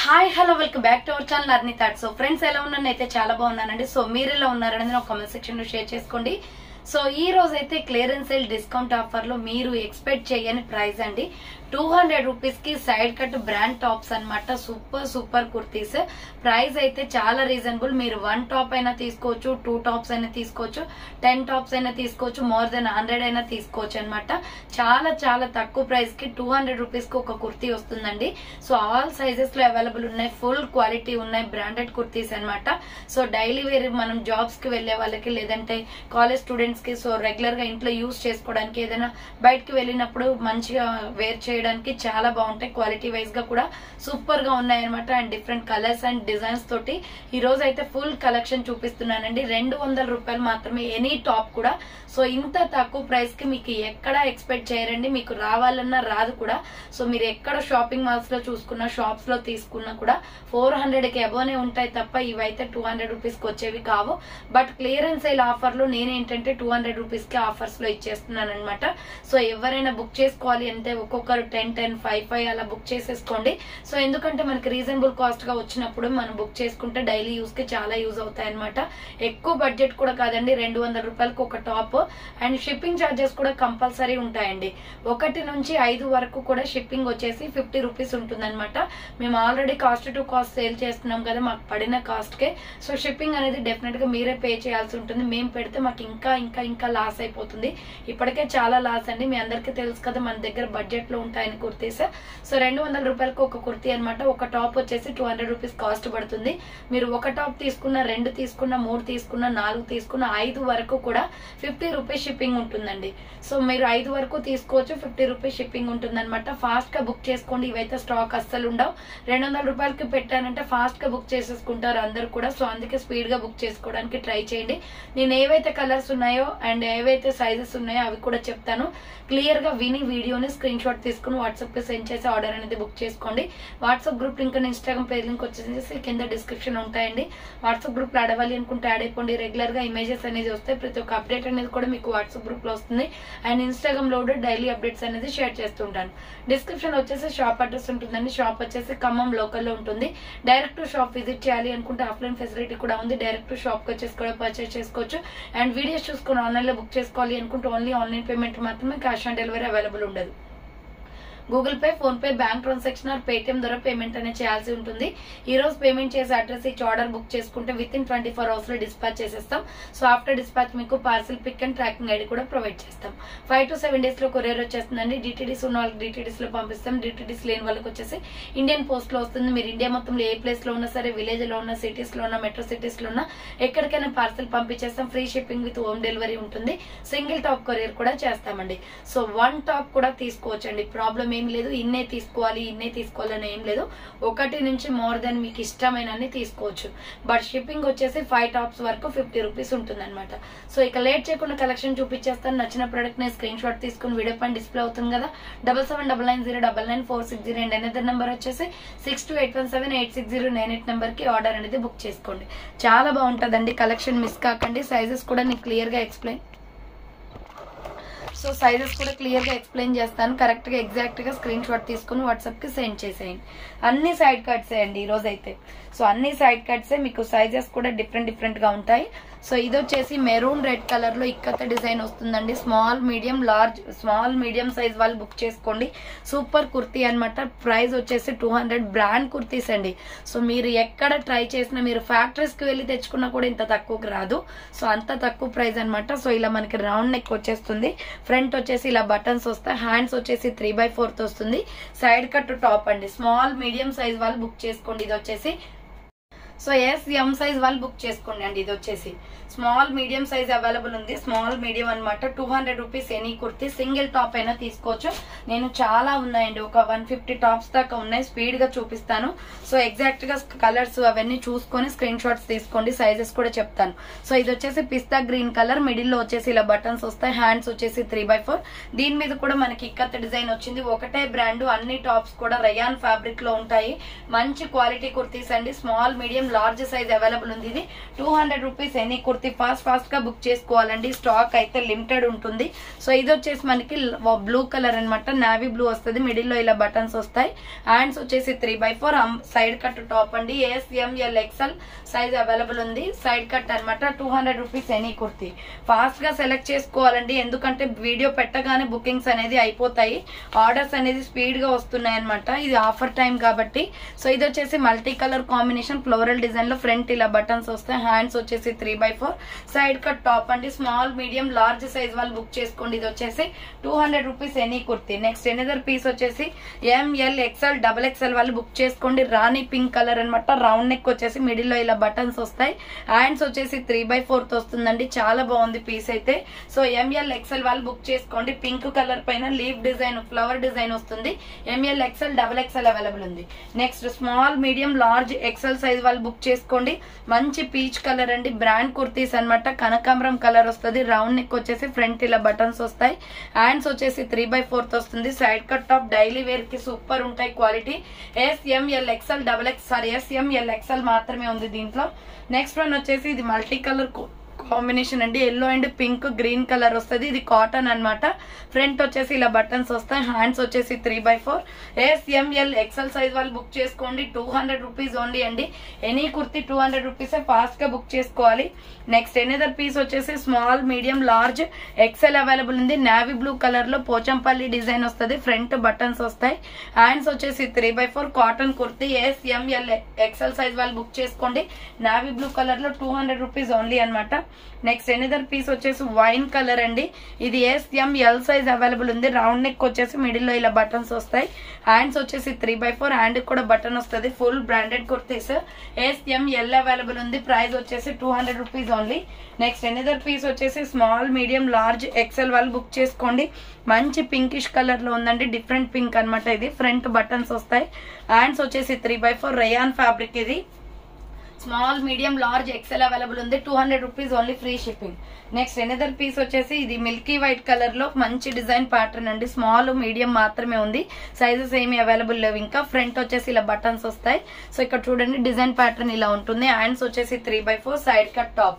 Hi hello welcome back to our channel Arni thoughts. So friends ఎలా ఉన్నాను అయితే చాలా బాగున్నానండి. సో మీరు ఎలా ఉన్నారనేది నా కామెంట్ సెక్షన్ లో షేర్ చేసుకోండి. సో ఈ రోజు అయితే క్లియరెన్స్ సేల్ డిస్కౌంట్ ఆఫర్ లో మీరు ఎక్స్పెక్ట్ చేయని ప్రైస్ అండి 200 రూపీస్ కి సైడ్ కట్ బ్రాండ్ టాప్స్ అన్నమాట. సూపర్ కుర్తీస్. ప్రైస్ అయితే చాలా రీజనబుల్. మీరు 1 టాప్ అయినా తీసుకోవచ్చు, 2 టాప్స్ అయినా తీసుకోవచ్చు, 10 టాప్స్ అయినా తీసుకోవచ్చు, మోర్ దెన్ 100 అయినా తీసుకోవచ్చు అనమాట. చాలా తక్కువ ప్రైస్ కి 200 రూపీస్ కి ఒక కుర్తీ వస్తుందండి. సో ఆల్ సైజెస్ లో అవైలబుల్ ఉన్నాయి, ఫుల్ క్వాలిటీ ఉన్నాయి, బ్రాండెడ్ కుర్తీస్ అనమాట. సో డైలీ వేర్ మనం జాబ్స్ కి వెళ్లే వాళ్ళకి, లేదంటే కాలేజ్ స్టూడెంట్స్ కి, సో రెగ్యులర్ గా ఇంట్లో యూజ్ చేసుకోవడానికి, ఏదైనా బయటకి వెళ్ళినప్పుడు మంచిగా వేర్ చేయడానికి చాలా బాగుంటాయి. క్వాలిటీ వైజ్ గా కూడా సూపర్ గా ఉన్నాయి అనమాట. And different colours and designs తోటి ఈ రోజు అయితే ఫుల్ కలెక్షన్ చూపిస్తున్నానండి. 200 రూపాయలు మాత్రమే ఎనీ టాప్ కూడా. సో ఇంత తక్కువ ప్రైస్ కి మీకు ఎక్కడ ఎక్స్పెక్ట్ చేయరండి. మీకు రావాలన్నా రాదు కూడా. సో మీరు ఎక్కడ షాపింగ్ మాల్స్ లో చూసుకున్నా, షాప్స్ లో తీసుకున్నా కూడా 400 కి అబోనే ఉంటాయి తప్ప ఇవైతే 200 రూపీస్ కి వచ్చేవి కావు. బట్ క్లియరెన్స్ సేల్ ఆఫర్ లో నేనేంటంటే 200 రూపీస్ కి ఆఫర్స్ లో ఇచ్చేస్తున్నాను అనమాట. సో ఎవరైనా బుక్ చేసుకోవాలి అంటే ఒక్కొక్కరు 10, 5 అలా బుక్ చేసేసుకోండి. సో ఎందుకంటే మనకి రీజనబుల్ కాస్ట్ గా వచ్చినప్పుడు మనం బుక్ చేసుకుంటే డైలీ యూస్ కి చాలా యూజ్ అవుతాయి అనమాట. ఎక్కువ బడ్జెట్ కూడా కాదండి. 200 రూపాయలకు ఒక టాప్. అండ్ షిప్పింగ్ ఛార్జెస్ కూడా కంపల్సరీ ఉంటాయండి. 1 నుంచి 5 వరకు కూడా షిప్పింగ్ వచ్చేసి 50 రూపీస్ ఉంటుంది అనమాట. మేము already cost to cost sale చేస్తున్నాం కదా, మాకు పడిన కాస్ట్ కే. సో షిప్పింగ్ అనేది డెఫినెట్ గా మీరే పే చేయాల్సి ఉంటుంది. మేము పెడితే మాకు ఇంకా లాస్ అయిపోతుంది. ఇప్పటికే చాలా లాస్ అండి. మీ అందరికీ తెలుసు కదా మన దగ్గర బడ్జెట్ లో ఉంటాయని కుర్తీస్. సో 200 రూపాయలకు ఒక కుర్తీ అనమాట. ఒక టాప్ వచ్చేసి 200 రూపీస్ కాస్ట్ పడుతుంది. మీరు ఒక టాప్ తీసుకున్న, 2 తీసుకున్న, 3 తీసుకున్న, 4 తీసుకున్న, 5 వరకు కూడా 50 రూపీస్ షిప్పింగ్ ఉంటుందండి. సో మీరు 5 వరకు తీసుకోవచ్చు, 50 రూపీస్ షిప్పింగ్ ఉంటుంది అనమాట. ఫాస్ట్ గా బుక్ చేసుకోండి. ఇవైతే స్టాక్ అస్సలు ఉండవు. 200 రూపాయలకి పెట్టానంటే ఫాస్ట్ గా బుక్ చేసేసుకుంటారు అందరు కూడా. సో అందుకే స్పీడ్ గా బుక్ చేసుకోవడానికి ట్రై చేయండి. నేను ఏవైతే కలర్స్ ఉన్నాయో అండ్ ఏవైతే సైజెస్ ఉన్నాయో అవి కూడా చెప్తాను. క్లియర్ గా విని వీడియోని స్క్రీన్ షాట్ తీసుకుని వాట్సాప్ కి సెండ్ చేసి ఆర్డర్ అనేది బుక్ చేసుకోండి. WhatsApp group link, Instagram page link వచ్చేసి కింద డిస్క్రిప్షన్ ఉంటాయండి. వాట్సాప్ గ్రూప్ లో ఆడవాలి అనుకుంటే యాడ్ అయిపోండి. రెగ్యులర్ గా ఇమేజెస్ అనేది వస్తాయి. ప్రతి ఒక్క అప్డేట్ అనేది కూడా మీకు వాట్సాప్ గ్రూప్ లో వస్తుంది. అండ్ ఇన్స్టాగ్రామ్ లో కూడా డైలీ అప్డేట్స్ అనేది షేర్ చేస్తుంటాను. డిస్క్రిప్షన్ వచ్చేసి షాప్ అడ్రస్ ఉంటుందండి. షాప్ వచ్చేసి ఖమ్మం లోకల్ లో ఉంటుంది. డైరెక్ట్ షాప్ విజిట్ చేయాలి అనుకుంటే ఆఫ్లైన్ ఫెసిలిటీ కూడా ఉంది. డైరెక్ట్ షాప్ కి వచ్చేసి కూడా పర్చేస్ చేసుకోవచ్చు. అండ్ వీడియోస్ చూసుకుని ఆన్లైన్ లో బుక్ చేసుకోవాలి అనుకుంటే ఓన్లీ ఆన్లైన్ పేమెంట్ మాత్రమే, క్యాష్ ఆన్ డెలివరీ అవైలబుల్ ఉండదు. Google Pay, PhonePe, bank transaction or Paytm ద్వారా పేమెంట్ అనేది చేయాల్సి ఉంటుంది. ఈ రోజు పేమెంట్ చేసే అడ్రస్ ఇచ్చి ఆర్డర్ బుక్ చేసుకుంటే విత్ ఇన్ 24 అవర్స్ లో డిస్పాచ్ చేసేస్తాం. సో ఆఫ్టర్ డిస్పాచ్ మీకు parcel pick and tracking ID కూడా ప్రొవైడ్ చేస్తాం. 5 to 7 డేస్ లో కొరియర్ వచ్చేస్తుందండి. డిటిడిస్ ఉన్న వాళ్ళకి డిటిడిస్ లో పంపిస్తాం. డిటిడిస్ లేని వాళ్ళకి వచ్చేసి ఇండియన్ పోస్ట్ లో వస్తుంది. మీరు ఇండియా మొత్తంలో ఏ ప్లేస్ లో ఉన్నా సరే, విలేజ్ లో ఉన్న, సిటీస్ లో ఉన్న, మెట్రో సిటీస్ లో ఉన్న ఎక్కడికైనా పార్సల్ పంపించేస్తాం. Free shipping with home delivery ఉంటుంది. సింగిల్ టాప్ కొరియర్ కూడా చేస్తామండి. సో 1 టాప్ కూడా తీసుకోవచ్చండి. ప్రాబ్లం ఏం లేదు. ఇన్నే తీసుకోవాలి అని ఏం లేదు. 1 నుంచి మోర్ దెన్ మీకు ఇష్టమైన తీసుకోవచ్చు. బట్ షిప్పింగ్ వచ్చేసి 5 టాప్స్ వరకు 50 రూపీస్ ఉంటుంది అనమాట. సో ఇక లేట్ చేయకుండా కలెక్షన్ చూపించేస్తాను. నచ్చిన ప్రొడక్ట్ ని స్క్రీన్ షాట్ తీసుకుని వీడియో పైన డిస్ప్లే అవుతుంది కదా, 7799099460 అండ్ అనదర్ నెంబర్ వచ్చేసి 6281786098 నెంబర్ కి ఆర్డర్ అనేది బుక్ చేసుకోండి. చాలా బాగుంటుందండి కలెక్షన్, మిస్ కాకండి. సైజెస్ కూడా నీకు క్లియర్ గా ఎక్స్ప్లెయిన్ చేస్తాను. కరెక్ట్ గా ఎగ్జాక్ట్ గా స్క్రీన్ షాట్ తీసుకుని వాట్సాప్ కి సెండ్ చేసేయండి. అన్ని సైడ్ కట్స్ అండి ఈ రోజు అయితే. సో అన్ని సైడ్ కట్సే, మీకు సైజెస్ కూడా డిఫరెంట్ గా ఉంటాయి. సో ఇది వచ్చేసి మెరూన్ రెడ్ కలర్ లో ఇక్కత డిజైన్ వస్తుందండి. స్మాల్ మీడియం సైజ్ వాళ్ళు బుక్ చేసుకోండి. సూపర్ కుర్తీ అనమాట. ప్రైస్ వచ్చేసి 200. బ్రాండ్ కుర్తీస్ అండి. సో మీరు ఎక్కడ ట్రై చేసినా, మీరు ఫ్యాక్టరీస్ కి వెళ్ళి తెచ్చుకున్నా కూడా ఇంత తక్కువకి రాదు. సో అంత తక్కువ ప్రైస్ అనమాట. సో ఇలా మనకి రౌండ్ నెక్ వచ్చేస్తుంది. ఫ్రంట్ వచ్చేసి ఇలా బటన్స్ వస్తాయి. హ్యాండ్స్ వచ్చేసి 3/4 వస్తుంది. సైడ్ కట్ టాప్ అండి. స్మాల్ మీడియం సైజ్ వాళ్ళు బుక్ చేసుకోండి. ఇది వచ్చేసి సో ఎం సైజ్ వాళ్ళు బుక్ చేసుకోండి అండి. ఇది వచ్చేసి స్మాల్ మీడియం సైజ్ అవైలబుల్ ఉంది. స్మాల్ మీడియం అనమాట. 200 rupees any kurti. Single top అయినా తీసుకోవచ్చు. నేను చాలా ఉన్నాయండి, ఒక 150 టాప్స్ దాకా ఉన్నాయి. స్పీడ్ గా చూపిస్తాను. సో ఎగ్జాక్ట్ గా కలర్స్ అవన్నీ చూసుకొని స్క్రీన్ షాట్స్ తీసుకోండి. సైజెస్ కూడా చెప్తాను. సో ఇది వచ్చేసి పిస్తా గ్రీన్ కలర్. మిడిల్ లో వచ్చేసి ఇలా బటన్స్ వస్తాయి. హ్యాండ్స్ వచ్చేసి 3/4. దీని మీద కూడా మనకి ఇక్కత డిజైన్ వచ్చింది. ఒకటే బ్రాండ్. అన్ని టాప్స్ కూడా రయాన్ ఫ్యాబ్రిక్ లో ఉంటాయి. మంచి క్వాలిటీ కుర్తీస్ అండి. Small medium large size available ఉంది. ఇది 200 రూపీస్ ఎనీ కుర్తీ. ఫాస్ట్ గా బుక్ చేసుకోవాలండి, స్టాక్ అయితే లిమిటెడ్ ఉంటుంది. సో ఇది వచ్చేసి మనకి బ్లూ కలర్ అనమాట, నావీ బ్లూ వస్తుంది. మిడిల్ లో ఇలా బటన్స్ వస్తాయి. హ్యాండ్స్ వచ్చేసి 3/4 సైడ్ కట్ టాప్ అండి. SML XL సైజ్ అవైలబుల్ ఉంది. సైడ్ కట్ అనమాట. 200 రూపీస్ ఎనీ కుర్తీ. ఫాస్ట్ గా సెలెక్ట్ చేసుకోవాలండి, ఎందుకంటే వీడియో పెట్టగానే బుకింగ్స్ అనేది అయిపోతాయి, ఆర్డర్స్ అనేది స్పీడ్ గా వస్తున్నాయి అనమాట. ఇది ఆఫర్ టైం కాబట్టి. సో ఇది వచ్చేసి multi colour combination floral design లో ఫ్రంట్ ఇలా బటన్స్ వస్తాయి. హ్యాండ్స్ వచ్చేసి 3/4 సైడ్ కట్ టాప్ అండి. స్మాల్ మీడియం లార్జ్ సైజ్ వాళ్ళు బుక్ చేసుకోండి. ఇది వచ్చేసి 200 rupees any kurti. Next another piece వచ్చేసి ML XL XXL వాళ్ళు బుక్ చేసుకోండి. రాణి పింక్ కలర్ అనమాట. రౌండ్ నెక్ వచ్చేసి మిడిల్ లో ఇలా బటన్స్ వస్తాయి. హ్యాండ్స్ వచ్చేసి 3/4 వస్తుందండి. చాలా బాగుంది పీస్ అయితే. సో ML XL వాళ్ళు బుక్ చేసుకోండి. పింక్ కలర్ పైన లీవ్ డిజైన్ ఫ్లవర్ డిజైన్ వస్తుంది. ML XL XXL అవైలబుల్ ఉంది. Next small medium large XL size వాళ్ళు బుక్ చేసుకోండి. మంచి పీచ్ కలర్ అండి, బ్రాండ్ కుర్తీస్ అనమాట. కనకాంబరం కలర్ వస్తుంది. రౌండ్ నెక్ వచ్చేసి ఫ్రంట్ ఇలా బటన్స్ వస్తాయి. హ్యాండ్స్ వచ్చేసి 3/4 వస్తుంది. Side cut top daily wear కి సూపర్ ఉంటాయి క్వాలిటీ. SML XL మాత్రమే ఉంది దీంట్లో. నెక్స్ట్ వన్ వచ్చేసి ఇది మల్టీ కలర్ కాంబినేషన్ అండి. Yellow and pink green colour వస్తుంది. ఇది కాటన్ అనమాట. ఫ్రంట్ వచ్చేసి ఇలా బటన్స్ వస్తాయి. హ్యాండ్స్ వచ్చేసి 3/4 SML XL సైజ్ వాళ్ళు బుక్ చేసుకోండి. 200 రూపీస్ ఓన్లీ అండి. Any kurti 200 rupees. ఫాస్ట్ గా బుక్ చేసుకోవాలి. నెక్స్ట్ ఎనదర్ పీస్ వచ్చేసి small medium large XL available ఉంది. నావీ బ్లూ కలర్ లో పోచంపల్లి డిజైన్ వస్తుంది. ఫ్రంట్ బటన్స్ వస్తాయి. హ్యాండ్స్ వచ్చేసి 3/4 cotton kurti. SML XL size వాళ్ళు బుక్ చేసుకోండి. నావీ బ్లూ కలర్ లో 200 రూపీస్ ఓన్లీ అనమాట. నెక్స్ట్ ఎనదర్ పీస్ వచ్చేసి వైన్ కలర్ అండి. ఇది SML సైజ్ అవైలబుల్ ఉంది. రౌండ్ నెక్ వచ్చేసి మిడిల్ లో ఇలా బటన్స్ వస్తాయి. హ్యాండ్స్ వచ్చేసి 3/4 హ్యాండ్ కూడా బటన్ వస్తుంది. Full branded kurtis. SML available ఉంది. ప్రైస్ వచ్చేసి 200 rupees only. Next another piece వచ్చేసి స్మాల్ మీడియం లార్జ్ XL వాళ్ళు బుక్ చేసుకోండి. మంచి పింకిష్ కలర్ లో ఉందండి, డిఫరెంట్ పింక్ అనమాట. ఇది ఫ్రంట్ బటన్స్ వస్తాయి. హ్యాండ్స్ వచ్చేసి 3/4 రేయాన్ ఫ్యాబ్రిక్. ఇది small medium large XL available ఉంది. 200 rupees only, free shipping. Next another piece వచ్చేసి ఇది మిల్కీ వైట్ కలర్ లో మంచి డిజైన్ ప్యాటర్న్ అండి. స్మాల్ మీడియం మాత్రమే ఉంది, సైజెస్ ఏమి అవైలబుల్ లేవు ఇంకా. ఫ్రంట్ వచ్చేసి ఇలా బటన్స్ వస్తాయి. సో ఇక్కడ చూడండి డిజైన్ ప్యాటర్న్ ఇలా ఉంటుంది. హ్యాండ్స్ వచ్చేసి 3/4 side cut top.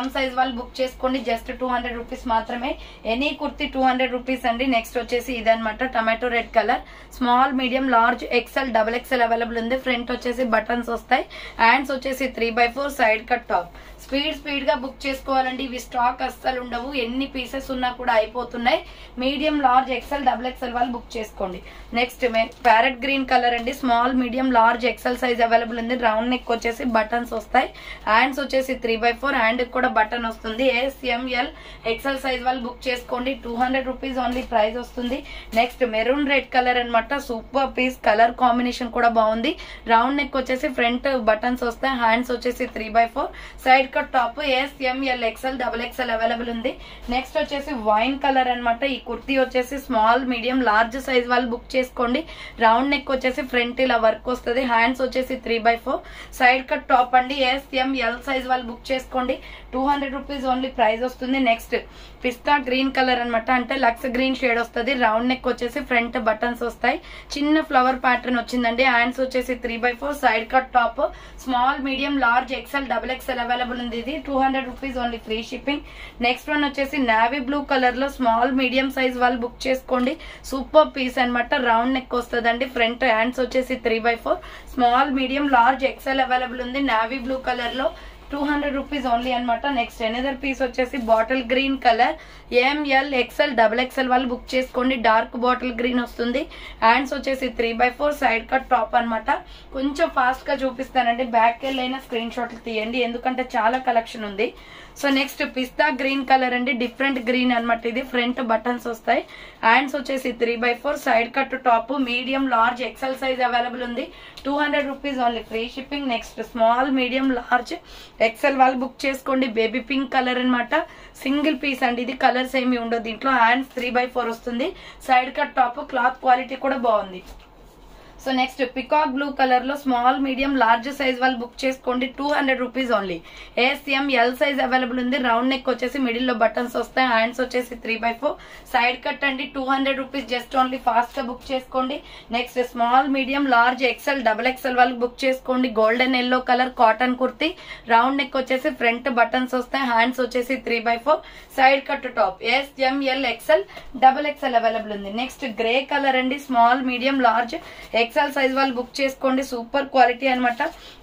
M size వాళ్ళు బుక్ చేసుకోండి. జస్ట్ 200 రూపీస్ మాత్రమే. ఎనీ కుర్తీ 200 రూపీస్ అండి. నెక్స్ట్ వచ్చేసి ఇదనమాట tomato red colour. Small medium large XL XXL available ఉంది. ఫ్రంట్ వచ్చేసి బటన్స్ వస్తాయి. హ్యాండ్స్ వచ్చేసి 3/4 సైడ్ కట్ టాప్. స్పీడ్ గా బుక్ చేసుకోవాలండి. ఇవి స్టాక్ అస్సలు ఉండవు. ఎన్ని పీసెస్ ఉన్నా కూడా అయిపోతున్నాయి. మీడియం లార్జ్ XL XXL వాళ్ళు బుక్ చేసుకోండి. నెక్స్ట్ ప్యారెట్ గ్రీన్ కలర్ అండి. Small medium large XL size available ఉంది. రౌండ్ నెక్ వచ్చేసి బటన్స్ వస్తాయి. హ్యాండ్స్ వచ్చేసి 3/4 హ్యాండ్ కూడా బటన్ వస్తుంది. SML XL సైజ్ వాళ్ళు బుక్ చేసుకోండి. 200 రూపీస్ ఓన్లీ ప్రైస్ వస్తుంది. నెక్స్ట్ మెరూన్ రెడ్ కలర్ అనమాట. సూపర్ పీస్, కలర్ కాంబినేషన్ కూడా బాగుంది. రౌండ్ నెక్ వచ్చేసి ఫ్రంట్ బటన్స్ వస్తాయి. హ్యాండ్స్ వచ్చేసి 3/4 side cut top. SML XL XXL available ఉంది. నెక్స్ట్ వచ్చేసి వైన్ కలర్ అనమాట. ఈ కుర్తీ వచ్చేసి స్మాల్ మీడియం లార్జ్ సైజ్ వాళ్ళు బుక్ చేసుకోండి. రౌండ్ నెక్ వచ్చేసి ఫ్రంట్ ఇలా వర్క్ వస్తుంది. హ్యాండ్స్ వచ్చేసి 3/4 సైడ్ కట్ టాప్ అండి. SML సైజ్ వాళ్ళు బుక్ చేసుకోండి. 200 రూపీస్ ఓన్లీ ప్రైస్ వస్తుంది. నెక్స్ట్ పిస్తా గ్రీన్ కలర్ అనమాట. అంటే లక్స్ గ్రీన్ షేడ్ వస్తుంది. రౌండ్ నెక్ వచ్చేసి ఫ్రంట్ బటన్స్ వస్తాయి. చిన్న ఫ్లవర్ ప్యాటర్న్ వచ్చిందండి. హ్యాండ్స్ వచ్చేసి 3/4 side cut top. Small medium large XL XXL available ఉంది. ఇది 200 rupees only, free shipping. Next one వచ్చేసి నావీ బ్లూ కలర్ లో స్మాల్ మీడియం సైజ్ వాళ్ళు బుక్ చేసుకోండి. సూపర్ పీస్ అనమాట. రౌండ్ నెక్ వస్తుందండి. ఫ్రంట్ హ్యాండ్స్ వచ్చేసి 3/4 small medium large XL available ఉంది. నావీ బ్లూ కలర్ లో 200 రూపీస్ ఓన్లీ అనమాట. నెక్స్ట్ ఎనదర్ పీస్ వచ్చేసి bottle green colour. ML XL XXL వాళ్ళు బుక్ చేసుకోండి. డార్క్ బాటిల్ గ్రీన్ వస్తుంది. హ్యాండ్స్ వచ్చేసి 3/4 సైడ్ కట్ టాప్ అనమాట. కొంచెం ఫాస్ట్ గా చూపిస్తానండి. బ్యాక్ వెళ్ళైనా స్క్రీన్ షాట్లు తీయండి, ఎందుకంటే చాలా కలెక్షన్ ఉంది. సో నెక్స్ట్ పిస్తా గ్రీన్ కలర్ అండి. డిఫరెంట్ గ్రీన్ అనమాట. ఇది ఫ్రంట్ బటన్స్ వస్తాయి. హ్యాండ్స్ వచ్చేసి 3/4 side cut top. Medium large XL size available ఉంది. 200 rupees only, free shipping. Next small medium large XL వాళ్ళు బుక్ చేసుకోండి. బేబీ పింక్ కలర్ అనమాట. సింగిల్ పీస్ అండి. ఇది కలర్స్ ఏమి ఉండవు దీంట్లో. హ్యాండ్స్ 3/4 వస్తుంది. Side cut top. Cloth quality కూడా బాగుంది. So next peacock blue colour లో స్మాల్ మీడియం లార్జ్ సైజ్ వాళ్ళు బుక్ చేసుకోండి. 200 rupees only. ASM L size available ఉంది. రౌండ్ నెక్ వచ్చేసి మిడిల్ లో బటన్స్ వస్తాయి. హ్యాండ్స్ వచ్చేసి 3/4 సైడ్ కట్ అండి. 200 రూపీస్ జస్ట్ ఓన్లీ. ఫాస్ట్ గా బుక్ చేసుకోండి. Next small medium large XL XXL వాళ్ళకి బుక్ చేసుకోండి. Golden yellow colour cotton kurti. Round neck వచ్చేసి ఫ్రంట్ బటన్స్ వస్తాయి. హ్యాండ్స్ వచ్చేసి 3/4 side cut top. ASM L XL XXL available ఉంది. Next grey colour అండి. Small medium large XL size వాళ్ళు book చేసుకోండి. Super quality అనమాట.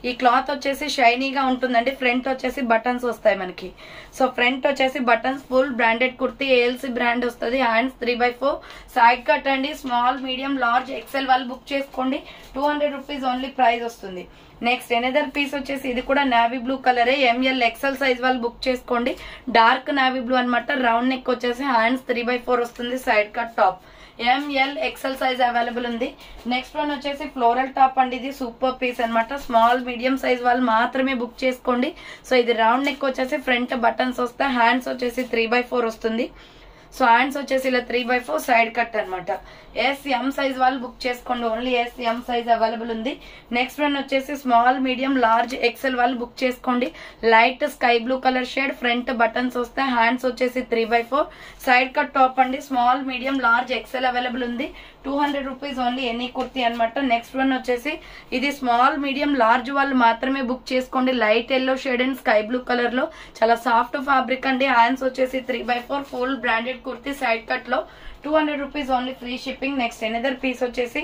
ఈ క్లాత్ వచ్చేసి షైనీగా ఉంటుందండి. ఫ్రంట్ వచ్చేసి బటన్స్ వస్తాయి మనకి. సో ఫ్రంట్ వచ్చేసి buttons full branded kurti. ALC brand వస్తుంది. హ్యాండ్స్ 3/4 సైడ్ కట్ అండి. స్మాల్ మీడియం లార్జ్ ఎక్సెల్ వాళ్ళు బుక్ చేసుకోండి. 200 రూపీస్ ఓన్లీ ప్రైస్ వస్తుంది. నెక్స్ట్ ఎనదర్ పీస్ వచ్చేసి ఇది కూడా నావీ బ్లూ కలరే. ML XL సైజ్ వాళ్ళు బుక్ చేసుకోండి. డార్క్ నావీ బ్లూ అనమాట. రౌండ్ నెక్ వచ్చేసి హ్యాండ్స్ 3/4 వస్తుంది. Side cut top. ML XL size available ఉంది. నెక్స్ట్ వన్ వచ్చేసి ఫ్లోరల్ టాప్ అండి. ఇది సూపర్ పీస్ అనమాట. స్మాల్ మీడియం సైజ్ వాళ్ళు మాత్రమే బుక్ చేసుకోండి. సో ఇది రౌండ్ నెక్ వచ్చేసి ఫ్రంట్ బటన్స్ వస్తాయి. హ్యాండ్స్ వచ్చేసి 3/4 వస్తుంది. సో హ్యాండ్స్ వచ్చేసి ఇలా 3/4 సైడ్ కట్ అనమాట. SM సైజ్ వాళ్ళు బుక్ చేసుకోండి. ఓన్లీ SM సైజ్ అవైలబుల్ ఉంది. నెక్స్ట్ వన్ వచ్చేసి స్మాల్ మీడియం లార్జ్ XL వాళ్ళు బుక్ చేసుకోండి. Light sky blue colour shade. Front buttons వస్తాయి. హ్యాండ్స్ వచ్చేసి 3/4 సైడ్ కట్ టాప్ అండి. Small medium large XL available ఉంది. 200 రూపీస్ ఓన్లీ ఎనీ కుర్తి అనమాట. నెక్స్ట్ వన్ వచ్చేసి ఇది స్మాల్ మీడియం లార్జ్ వాళ్ళు మాత్రమే బుక్ చేసుకోండి. Light yellow shade and sky blue colour లో చాలా సాఫ్ట్ ఫ్యాబ్రిక్ అండి. హ్యాండ్స్ వచ్చేసి 3/4 full branded kurti. Side cut లో 200 rupees only free shipping. Next another piece వచ్చేసి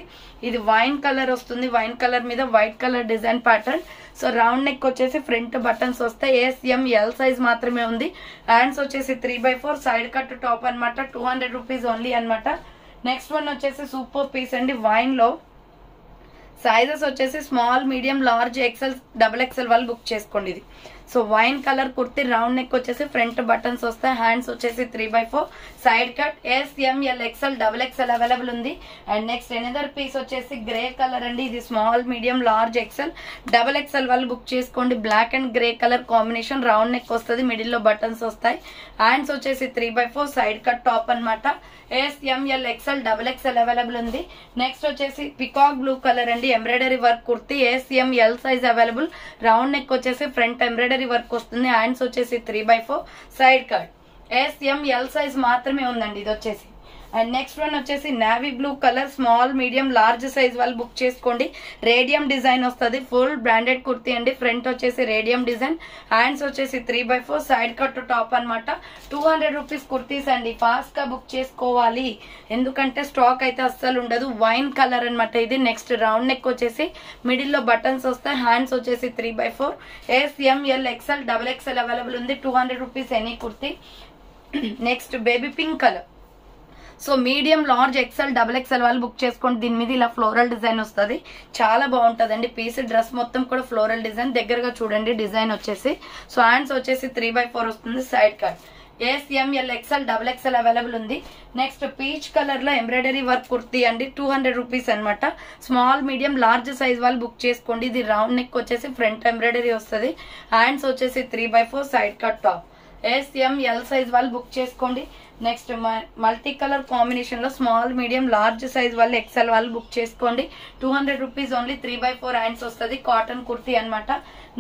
ఇది వైన్ కలర్ వస్తుంది. వైన్ కలర్ మీద white colour design pattern. So round neck వచ్చేసి ఫ్రంట్ బటన్స్ వస్తాయి. ASM L సైజ్ మాత్రమే ఉంది. హ్యాండ్స్ వచ్చేసి 3/4 సైడ్ కట్ టాప్ అనమాట. 200 రూపీస్ ఓన్లీ అనమాట. నెక్స్ట్ వన్ వచ్చేసి సూపర్ పీస్ అండి. వైన్ లో సైజెస్ వచ్చేసి small medium large XL XXL వాళ్ళు బుక్ చేసుకోండి. ఇది so wine colour kurti. Round neck వచ్చేసి ఫ్రంట్ బటన్స్ వస్తాయి. హ్యాండ్స్ వచ్చేసి 3/4 side cut. ASM L XL XXL available ఉంది. అండ్ నెక్స్ట్ ఎనదర్ పీస్ వచ్చేసి గ్రే కలర్ అండి. ఇది small medium large XL XXL వాళ్ళు బుక్ చేసుకోండి. Black and grey colour combination. Round neck వస్తుంది. మిడిల్ లో బటన్స్ వస్తాయి. హ్యాండ్స్ వచ్చేసి 3/4 సైడ్ కట్ టాప్ అనమాట. ASM L XL XXL available ఉంది. నెక్స్ట్ వచ్చేసి పికాక్ బ్లూ కలర్ అండి. Embroidery work kurti. ASM L size available. Round neck వచ్చేసి ఫ్రంట్ ఎంబ్రాయిడరీ వర్క్ వస్తుంది. హ్యాండ్స్ వచ్చేసి 3/4 side cut. ASM L size మాత్రమే ఉందండి ఇది వచ్చేసి. అండ్ నెక్స్ట్ వన్ వచ్చేసి navy blue colour. Small medium large size వాళ్ళు బుక్ చేసుకోండి. రేడియం డిజైన్ వస్తుంది. ఫుల్ బ్రాండెడ్ కుర్తి అండి. ఫ్రంట్ వచ్చేసి రేడియం డిజైన్. హ్యాండ్స్ వచ్చేసి 3/4 సైడ్ కట్ టాప్ అనమాట. 200 రూపీస్ కుర్తీస్ అండి. ఫాస్ట్ గా బుక్ చేసుకోవాలి ఎందుకంటే స్టాక్ అయితే అస్సలు ఉండదు. వైన్ కలర్ అనమాట ఇది. నెక్స్ట్ రౌండ్ నెక్ వచ్చేసి మిడిల్ లో బటన్స్ వస్తాయి. హ్యాండ్స్ వచ్చేసి 3/4 ASM L XL XXL available ఉంది. 200 rupees any kurti. Next baby pink colour. So medium large XL XXL వాళ్ళు బుక్ చేసుకోండి. దీని మీద ఇలా ఫ్లోరల్ డిజైన్ వస్తుంది. చాలా బాగుంటదండి పీస్. డ్రెస్ మొత్తం కూడా ఫ్లోరల్ డిజైన్. దగ్గరగా చూడండి డిజైన్ వచ్చేసి. సో హ్యాండ్స్ వచ్చేసి 3/4 వస్తుంది. Side cut. ASM L XL XXL available ఉంది. నెక్స్ట్ పీచ్ కలర్ లో ఎంబ్రాయిడరీ వర్క్ కుర్తి అండి. 200 రూపీస్ అనమాట. స్మాల్ మీడియం లార్జ్ సైజ్ వాళ్ళు బుక్ చేసుకోండి. ఇది రౌండ్ నెక్ వచ్చేసి ఫ్రంట్ ఎంబ్రాయిడరీ వస్తుంది. హ్యాండ్స్ వచ్చేసి 3/4 side cut top. ASM L size వాళ్ళు బుక్ చేసుకోండి. నెక్స్ట్ మల్టీ కలర్ కాంబినేషన్ లో స్మాల్ మీడియం లార్జ్ సైజ్ వాళ్ళు XL వాళ్ళు బుక్ చేసుకోండి. 200 రూపీస్ ఓన్లీ. 3/4 హ్యాండ్స్ వస్తుంది. కాటన్ కుర్తి అనమాట.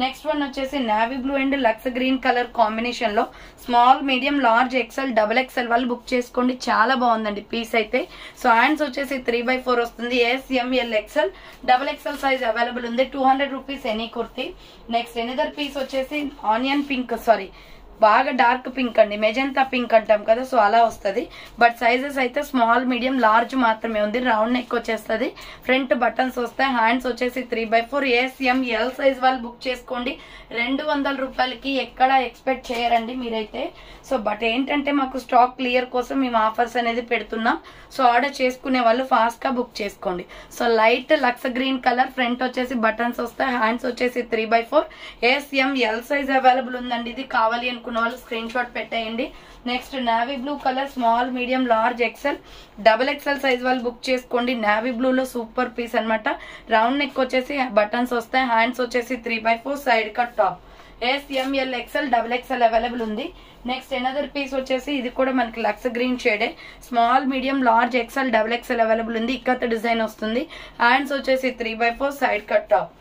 నెక్స్ట్ వన్ వచ్చేసి నావీ బ్లూ అండ్ లక్స్ గ్రీన్ కలర్ కాంబినేషన్ లో small medium large XL XXL వాళ్ళు బుక్ చేసుకోండి. చాలా బాగుందండి పీస్ అయితే. సో హ్యాండ్స్ వచ్చేసి 3/4 వస్తుంది. ASM L XL XXL size available ఉంది. 200 rupees any kurti. Next another piece వచ్చేసి ఆనియన్ పింక్ బాగా డార్క్ పింక్ అండి. మెజంతా పింక్ అంటాం కదా సో అలా వస్తుంది. బట్ సైజెస్ అయితే స్మాల్ మీడియం లార్జ్ మాత్రమే ఉంది. రౌండ్ నెక్ వచ్చేస్తుంది. ఫ్రంట్ బటన్స్ వస్తాయి. హ్యాండ్స్ వచ్చేసి 3/4 ASM L సైజ్ వాళ్ళు బుక్ చేసుకోండి. 200 రూపాయలకి ఎక్కడ ఎక్స్పెక్ట్ చేయరండి మీరైతే. సో బట్ ఏంటంటే మాకు స్టాక్ క్లియర్ కోసం మేము ఆఫర్స్ అనేది పెడుతున్నాం. సో ఆర్డర్ చేసుకునే వాళ్ళు ఫాస్ట్ గా బుక్ చేసుకోండి. So light lux green colour. Front వచ్చేసి బటన్స్ వస్తాయి. హ్యాండ్స్ వచ్చేసి 3/4 ASM L సైజ్ అవైలబుల్ ఉందండి. ఇది కావాలి అనుకున్న వాళ్ళు స్క్రీన్ షాట్ పెట్టేయండి. Next navy blue colour small medium large XL XXL size వాళ్ళు బుక్ చేసుకోండి. నావీ బ్లూ లో సూపర్ పీస్ అనమాట. రౌండ్ నెక్ వచ్చేసి బటన్స్ వస్తాయి. హ్యాండ్స్ వచ్చేసి 3/4 side cut top. SML XL XXL available ఉంది. నెక్స్ట్ ఎనదర్ పీస్ వచ్చేసి ఇది కూడా మనకి లక్స్ గ్రీన్ షేడే, small medium large XL XXL available ఉంది. ఇక్కత డిజైన్ వస్తుంది. హ్యాండ్స్ వచ్చేసి 3/4 side cut top.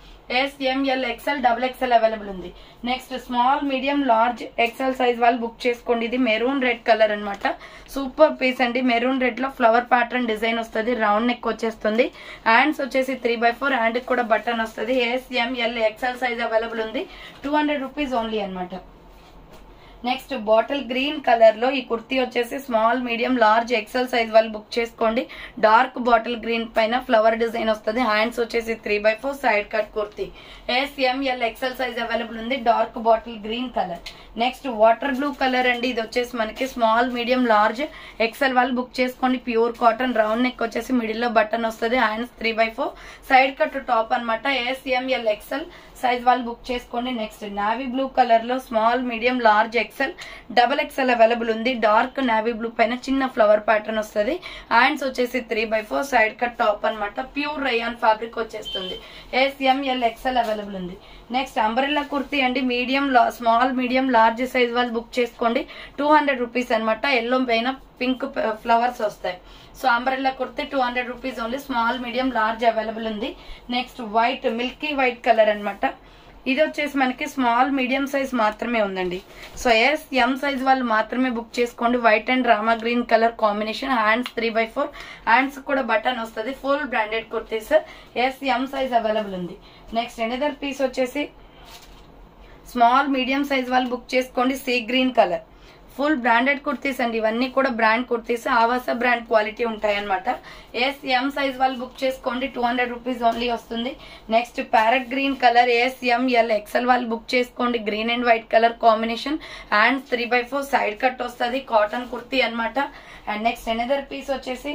SML XL XXL available ఉంది. Next small medium large XL size వాళ్ళు బుక్ చేసుకోండి. ఇది మెరూన్ రెడ్ కలర్ అనమాట. సూపర్ పీస్ అండి. మెరూన్ రెడ్ లో ఫ్లవర్ ప్యాటర్న్ డిజైన్ వస్తుంది. రౌండ్ నెక్ వచ్చేస్తుంది. హ్యాండ్స్ వచ్చేసి 3/4 హ్యాండ్ కూడా బటన్ వస్తుంది. SML XL సైజ్ అవైలబుల్ ఉంది. 200 రూపీస్ ఓన్లీ అనమాట. నెక్స్ట్ బాటిల్ గ్రీన్ కలర్ లో ఈ కుర్తీ వచ్చేసి small medium large XL size వాళ్ళు బుక్ చేసుకోండి. డార్క్ బాటిల్ గ్రీన్ పైన ఫ్లవర్ డిజైన్ వస్తుంది. హ్యాండ్స్ వచ్చేసి 3/4 side cut kurti. SML XL size available ఉంది. Dark bottle green colour. Next water blue colour అండి. ఇది వచ్చేసి మనకి స్మాల్ మీడియం లార్జ్ XL వాళ్ళు బుక్ చేసుకోండి. ప్యూర్ కాటన్ రౌండ్ నెక్ వచ్చేసి మిడిల్ లో బటన్ వస్తుంది. హ్యాండ్స్ 3/4 సైడ్ కట్ టాప్ అనమాట. SML XL సైజ్ వాళ్ళు బుక్ చేసుకోండి. నెక్స్ట్ నావీ బ్లూ కలర్ లో small medium large XL XXL available ఉంది. డార్క్ నావీ బ్లూ పైన చిన్న ఫ్లవర్ ప్యాటర్న్ వస్తుంది. హ్యాండ్స్ వచ్చేసి 3/4 సైడ్ కట్ టాప్ అనమాట. ప్యూర్ రయాన్ ఫ్యాబ్రిక్ వచ్చేస్తుంది. SML XL అవైలబుల్ ఉంది. నెక్స్ట్ అంబ్రెల్లా కుర్తీ అండి. Medium small medium large size వాళ్ళు బుక్ చేసుకోండి. 200 రూపీస్ అనమాట. ఎల్లో పైన పింక్ ఫ్లవర్స్ వస్తాయి. So umbrella kurti 200 rupees only. Small medium large available ఉంది. Next white milky white colour అనమాట. ఇది వచ్చేసి మనకి స్మాల్ మీడియం సైజ్ మాత్రమే ఉందండి. సో SM సైజ్ వాళ్ళు మాత్రమే బుక్ చేసుకోండి. White and Rama green colour combination. Hands 3/4 hands కూడా బటన్ వస్తుంది. Full branded kurtis. SM size available ఉంది. నెక్స్ట్ ఎనదర్ పీస్ వచ్చేసి స్మాల్ మీడియం సైజ్ వాళ్ళు బుక్ చేసుకోండి. Sea green colour. Full branded kurtis అండి. ఇవన్నీ కూడా బ్రాండ్ కుర్తీస్. ఆవాస బ్రాండ్ క్వాలిటీ ఉంటాయి అనమాట. SM సైజ్ వాళ్ళు బుక్ చేసుకోండి. 200 రూపీస్ ఓన్లీ వస్తుంది. Next parrot green colour. SML XL వాళ్ళు బుక్ చేసుకోండి. Green and white colour combination. Hands 3/4 side cut వస్తుంది. కాటన్ కుర్తీ అనమాట. అండ్ నెక్స్ట్ ఎనదర్ పీస్ వచ్చేసి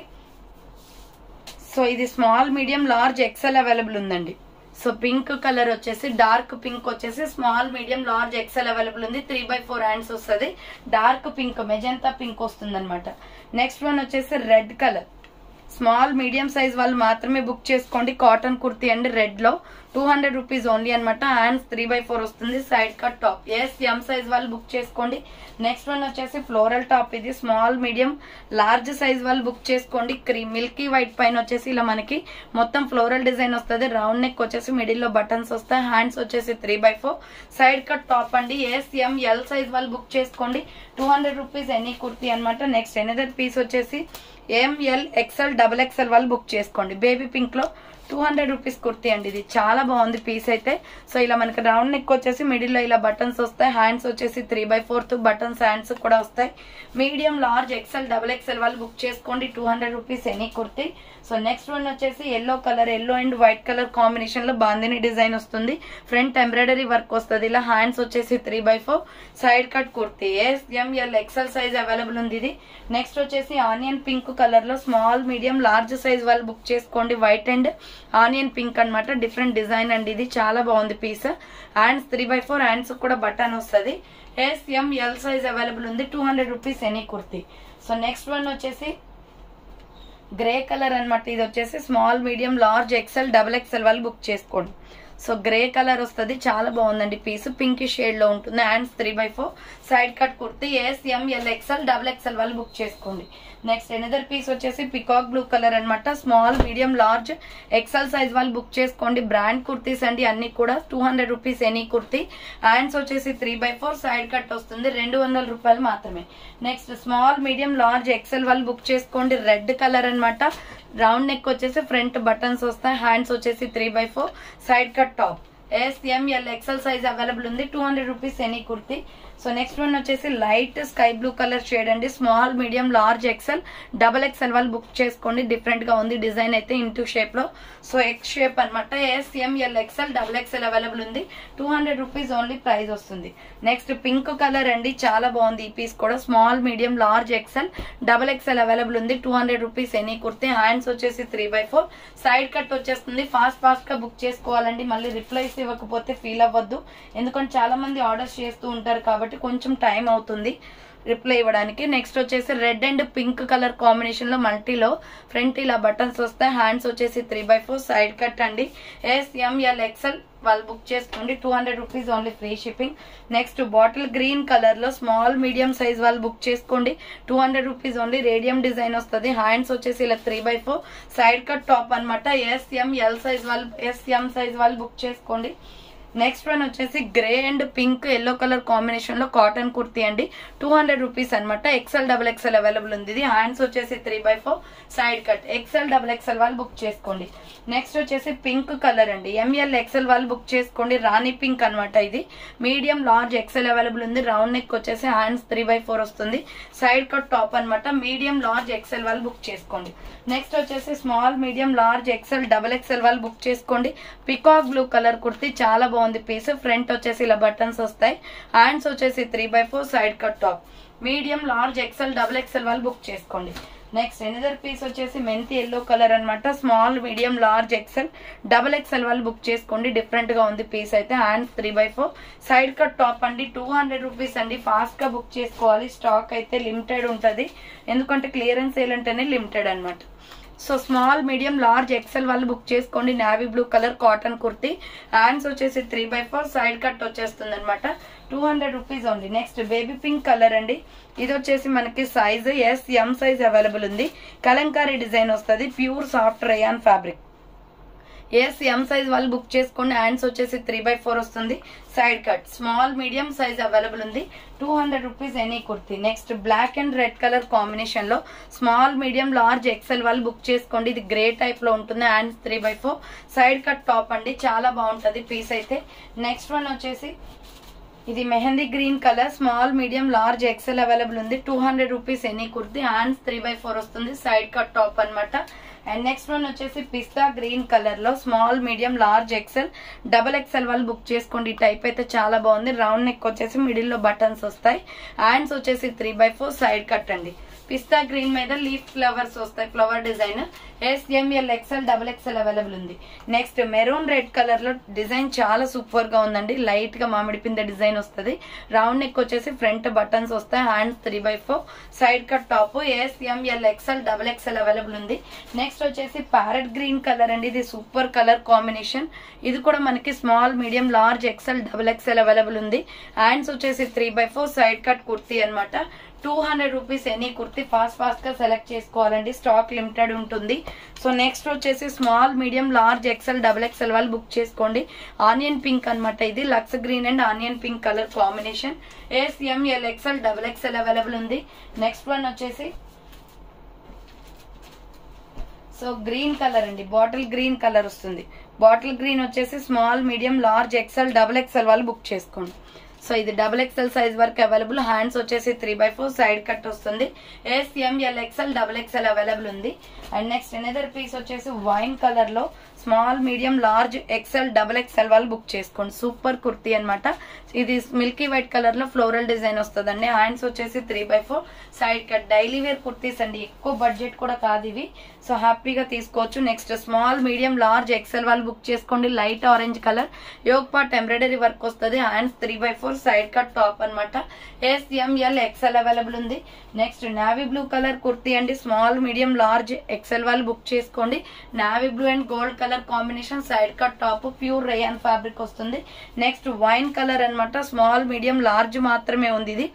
సో ఇది small medium large XL available ఉందండి. సో పింక్ కలర్ వచ్చేసి dark pink వచ్చేసి small medium large XL available ఉంది. 3/4 హ్యాండ్స్ వస్తుంది. డార్క్ పింక్ మెజెంతా పింక్ వస్తుంది అనమాట. నెక్స్ట్ వన్ వచ్చేసి red colour. Small medium size వాళ్ళు మాత్రమే బుక్ చేసుకోండి. కాటన్ కుర్తీ అండి. రెడ్ లో 200 రూపీస్ ఓన్లీ అనమాట. హ్యాండ్స్ 3/4 వస్తుంది. Side cut top. SM size వాళ్ళు బుక్ చేసుకోండి. నెక్స్ట్ వన్ వచ్చేసి ఫ్లోరల్ టాప్. ఇది స్మాల్ మీడియం లార్జ్ సైజ్ వాళ్ళు బుక్ చేసుకోండి. క్రీమ్ మిల్కీ వైట్ పైన వచ్చేసి ఇలా మనకి మొత్తం ఫ్లోరల్ డిజైన్ వస్తుంది. రౌండ్ నెక్ వచ్చేసి మిడిల్ లో బటన్స్ వస్తాయి. హ్యాండ్స్ వచ్చేసి 3/4 సైడ్ కట్ టాప్ అండి. SML సైజ్ వాళ్ళు బుక్ చేసుకోండి. 200 రూపీస్ ఎనీ కుర్తీ అనమాట. నెక్స్ట్ ఎనదర్ పీస్ వచ్చేసి ML XL XXL వాళ్ళు బుక్ చేసుకోండి. బేబీ పింక్ లో 200 రూపీస్ కుర్తీ అండి. ఇది చాలా బాగుంది పీస్ అయితే. సో ఇలా మనకి రౌండ్ నెక్ వచ్చేసి మిడిల్ లో ఇలా బటన్స్ వస్తాయి. హ్యాండ్స్ వచ్చేసి 3/4 బటన్స్ హ్యాండ్స్ కూడా వస్తాయి. మీడియం లార్జ్ XL XXL వాళ్ళు బుక్ చేసుకోండి. 200 rupees any kurti. So next one వచ్చేసి yellow colour. Yellow and white colour combination లో బాందిని డిజైన్ వస్తుంది. ఫ్రంట్ ఎంబ్రాయిడరీ వర్క్ వస్తుంది. ఇలా హ్యాండ్స్ వచ్చేసి 3/4 side cut kurti. SML XL size available ఉంది ఇది. నెక్స్ట్ వచ్చేసి ఆనియన్ పింక్ కలర్ లో స్మాల్ మీడియం లార్జ్ సైజ్ వాళ్ళు బుక్ చేసుకోండి. వైట్ అండ్ ఆనియన్ పింక్ అనమాట. డిఫరెంట్ డిజైన్ అండి. ఇది చాలా బాగుంది పీస్. హ్యాండ్స్ 3/4 హ్యాండ్స్ కూడా బటన్ వస్తుంది. SML సైజ్ అవైలబుల్ ఉంది. 200 rupees any kurti. So next one వచ్చేసి గ్రే కలర్ అనమాట. ఇది వచ్చేసి small medium large XL XXL వాళ్ళు బుక్ చేసుకోండి. సో గ్రే కలర్ వస్తుంది. చాలా బాగుందండి పీస్. పింక్ షేడ్ లో ఉంటుంది. Hands 3/4 side cut kurti. SML XL XXL వాళ్ళు బుక్ చేసుకోండి. నెక్స్ట్ ఎనదర్ పీస్ వచ్చేసి పికాక్ బ్లూ కలర్ అనమాట. Small medium large XL size వాళ్ళు బుక్ చేసుకోండి. బ్రాండ్ కుర్తీస్ అండి అన్ని కూడా. 200 రూపీస్ ఎనీ కుర్తీ. హ్యాండ్స్ వచ్చేసి 3/4 సైడ్ కట్ వస్తుంది. 200 రూపాయలు మాత్రమే. Next small medium large XL వాళ్ళు బుక్ చేసుకోండి. రెడ్ కలర్ అనమాట. రౌండ్ నెక్ వచ్చేసి ఫ్రంట్ బటన్స్ వస్తాయి. హ్యాండ్స్ వచ్చేసి 3/4 side cut top. SML XL size available ఉంది. 200 rupees any kurti. So next one వచ్చేసి light sky blue colour shade అండి. Small medium large XL XXL వాళ్ళు బుక్ చేసుకోండి. డిఫరెంట్ గా ఉంది డిజైన్ అయితే ఇంటూ షేప్ లో. సో ఎక్స్ షేప్ అనమాట. SML XL XXL అవైలబుల్ ఉంది. 200 రూపీస్ ఓన్లీ ప్రైస్ వస్తుంది. నెక్స్ట్ పింక్ కలర్ అండి. చాలా బాగుంది ఈ పీస్ కూడా. Small medium large XL XXL available ఉంది. 200 రూపీస్ ఎనీ కుర్తీ. హ్యాండ్స్ వచ్చేసి 3/4 సైడ్ కట్ వచ్చేస్తుంది. ఫాస్ట్ గా బుక్ చేసుకోవాలండి. మళ్ళీ రిప్లైస్ ఇవ్వకపోతే ఫీల్ అవ్వద్దు. ఎందుకంటే చాలా మంది ఆర్డర్స్ చేస్తూ ఉంటారు కాబట్టి కొంచెం టైం అవుతుంది. రిప్లై ఇవ్వడానికి. నెక్స్ట్ వచ్చేసి red and pink colour combination లో మల్టీలో ఫ్రంట్ ఇలా బటన్స్ వస్తాయి. హ్యాండ్స్ వచ్చేసి 3/4 సైడ్ కట్ అండి. SML XL వాళ్ళు బుక్ చేసుకోండి. 200 rupees only free shipping. Next bottle green colour లో స్మాల్ మీడియం సైజ్ వాళ్ళు బుక్ చేసుకోండి. 200 రూపీస్ ఓన్లీ. రేడియం డిజైన్ వస్తుంది. హ్యాండ్స్ వచ్చేసి ఇలా 3/4 సైడ్ కట్ టాప్ అనమాట. SML సైజ్ వాళ్ళు SM సైజ్ వాళ్ళు బుక్ చేసుకోండి. నెక్స్ట్ వన్ వచ్చేసి grey and pink yellow colour combination లో కాటన్ కుర్తీ అండి. 200 రూపీస్ అనమాట. XL XXL అవైలబుల్ ఉంది. ఇది హ్యాండ్స్ వచ్చేసి 3/4 సైడ్ కట్. XL XXL వాళ్ళు బుక్ చేసుకోండి. నెక్స్ట్ వచ్చేసి పింక్ కలర్ అండి. ML XL వాళ్ళు బుక్ చేసుకోండి. రాణి పింక్ అనమాట. ఇది మీడియం లార్జ్ XL అవైలబుల్ ఉంది. రౌండ్ నెక్ వచ్చేసి హ్యాండ్స్ 3/4 వస్తుంది. సైడ్ కట్ టాప్ అనమాట. మీడియం లార్జ్ XL వాళ్ళు బుక్ చేసుకోండి. నెక్స్ట్ వచ్చేసి small medium large XL XXL వాళ్ళు బుక్ చేసుకోండి. పికాక్ బ్లూ కలర్ కుర్తీ చాలా బాగుంది పీస్. ఫ్రంట్ వచ్చేసి ఇలా బటన్స్ వస్తాయి. హ్యాండ్స్ వచ్చేసి 3/4 side cut top. Medium large XL XXL వాళ్ళు బుక్ చేసుకోండి. నెక్స్ట్ ఎనదర్ పీస్ వచ్చేసి మెంతి ఎల్లో కలర్ అనమాట. Small medium large XL XXL వాళ్ళు బుక్ చేసుకోండి. డిఫరెంట్ గా ఉంది పీస్ అయితే. హ్యాండ్స్ 3/4 సైడ్ కట్ టాప్ అండి. 200 రూపీస్ అండి. ఫాస్ట్ గా బుక్ చేసుకోవాలి. స్టాక్ అయితే లిమిటెడ్ ఉంటది. ఎందుకంటే క్లియరెన్స్ సేల్ అంటేనే లిమిటెడ్ అనమాట. So small medium large XL వాళ్ళు బుక్ చేసుకోండి. Navy blue colour cotton kurti. Hands వచ్చేసి 3/4 సైడ్ కట్ వచ్చేస్తుంది అనమాట. 200 rupees only. Next baby pink colour అండి. ఇది వచ్చేసి మనకి సైజ్ SM సైజ్ అవైలబుల్ ఉంది. కలంకారీ డిజైన్ వస్తుంది. Pure soft rayon fabric. SM size వాళ్ళు బుక్ చేసుకోండి. హ్యాండ్స్ వచ్చేసి 3/4 వస్తుంది. Side cut. Small medium size available ఉంది. 200 rupees any kurti. Next black and red colour combination లో స్మాల్ మీడియం లార్జ్ XL వాళ్ళు book చేసుకోండి. ఇది గ్రే టైప్ లో ఉంటుంది. హ్యాండ్స్ 3/4 సైడ్ కట్ టాప్ అండి. చాలా బాగుంటది పీస్ అయితే. నెక్స్ట్ వన్ వచ్చేసి ఇది mehndi green colour small medium large XL available ఉంది. 200 రూపీస్ ఎనీ కుర్తీ. హ్యాండ్స్ 3/4 వస్తుంది. సైడ్ కట్ టాప్ అనమాట. అండ్ నెక్స్ట్ వన్ వచ్చేసి పిస్తా గ్రీన్ కలర్ లో small medium large XL XXL వాళ్ళు బుక్ చేసుకోండి. ఈ టైప్ అయితే చాలా బాగుంది. రౌండ్ నెక్ వచ్చేసి మిడిల్ లో బటన్స్ వస్తాయి. హ్యాండ్స్ వచ్చేసి 3/4 సైడ్ కట్ అండి. పిస్తా గ్రీన్ మీద లీఫ్ ఫ్లవర్స్ వస్తాయి. Flower design. SML XL XXL available ఉంది. నెక్స్ట్ మెరూన్ రెడ్ కలర్ లో డిజైన్ చాలా సూపర్ గా ఉందండి. లైట్ గా మామిడి పిందె డిజైన్ వస్తుంది. రౌండ్ నెక్ వచ్చేసి ఫ్రంట్ బటన్స్ వస్తాయి. Hands 3/4 side cut top. SML XL XXL available ఉంది. నెక్స్ట్ వచ్చేసి ప్యారెట్ గ్రీన్ కలర్ అండి. ఇది సూపర్ కలర్ కాంబినేషన్. ఇది కూడా మనకి small medium large XL XXL available ఉంది. హ్యాండ్స్ వచ్చేసి 3/4 సైడ్ కట్ కుర్తీ అనమాట. 200 రూపీస్ ఎనీ కుర్తీ. ఫాస్ట్ గా సెలెక్ట్ చేసుకోవాలండి. స్టాక్ లిమిటెడ్ ఉంటుంది. సో నెక్స్ట్ వచ్చేసి small medium large XL XXL వాళ్ళు బుక్ చేసుకోండి. ఆనియన్ పింక్ అనమాట. ఇది lux green and onion pink colour combination. SML XL XXL available ఉంది. నెక్స్ట్ వన్ వచ్చేసి సో గ్రీన్ కలర్ అండి. బాటిల్ గ్రీన్ కలర్ వస్తుంది. బాటిల్ గ్రీన్ వచ్చేసి small medium large XL XXL వాళ్ళు బుక్ చేసుకోండి. సో ఇది XXL సైజ్ వరకు అవైలబుల్. హ్యాండ్స్ వచ్చేసి 3/4 సైడ్ కట్ వస్తుంది. SML XL XXL అవైలబుల్ ఉంది. అండ్ నెక్స్ట్ ఎనదర్ పీస్ వచ్చేసి వైన్ కలర్ లో small medium large XL XXL వాళ్ళు బుక్ చేసుకోండి. సూపర్ కుర్తీ అనమాట. ఇది మిల్కీ వైట్ కలర్ లో ఫ్లోరల్ డిజైన్ వస్తుందండి. హ్యాండ్స్ వచ్చేసి 3/4 side cut. Daily wear kurtis అండి. ఎక్కువ బడ్జెట్ కూడా కాదు ఇవి. సో హ్యాపీగా తీసుకోవచ్చు. Next small medium large XL వాళ్ళు బుక్ చేసుకోండి. Light orange colour. Yoke part embroidery work వస్తుంది. హ్యాండ్స్ 3/4 సైడ్ కట్ టాప్ అనమాట. SML XL అవైలబుల్ ఉంది. Next navy blue colour kurti అండి. స్మాల్ మీడియం లార్జ్ XL వాళ్ళు బుక్ చేసుకోండి. Navy blue and gold colour combination. Side cut top. Pure rayon fabric వస్తుంది. Next wine colour అనమాట. Small medium large మాత్రమే ఉంది. ఇది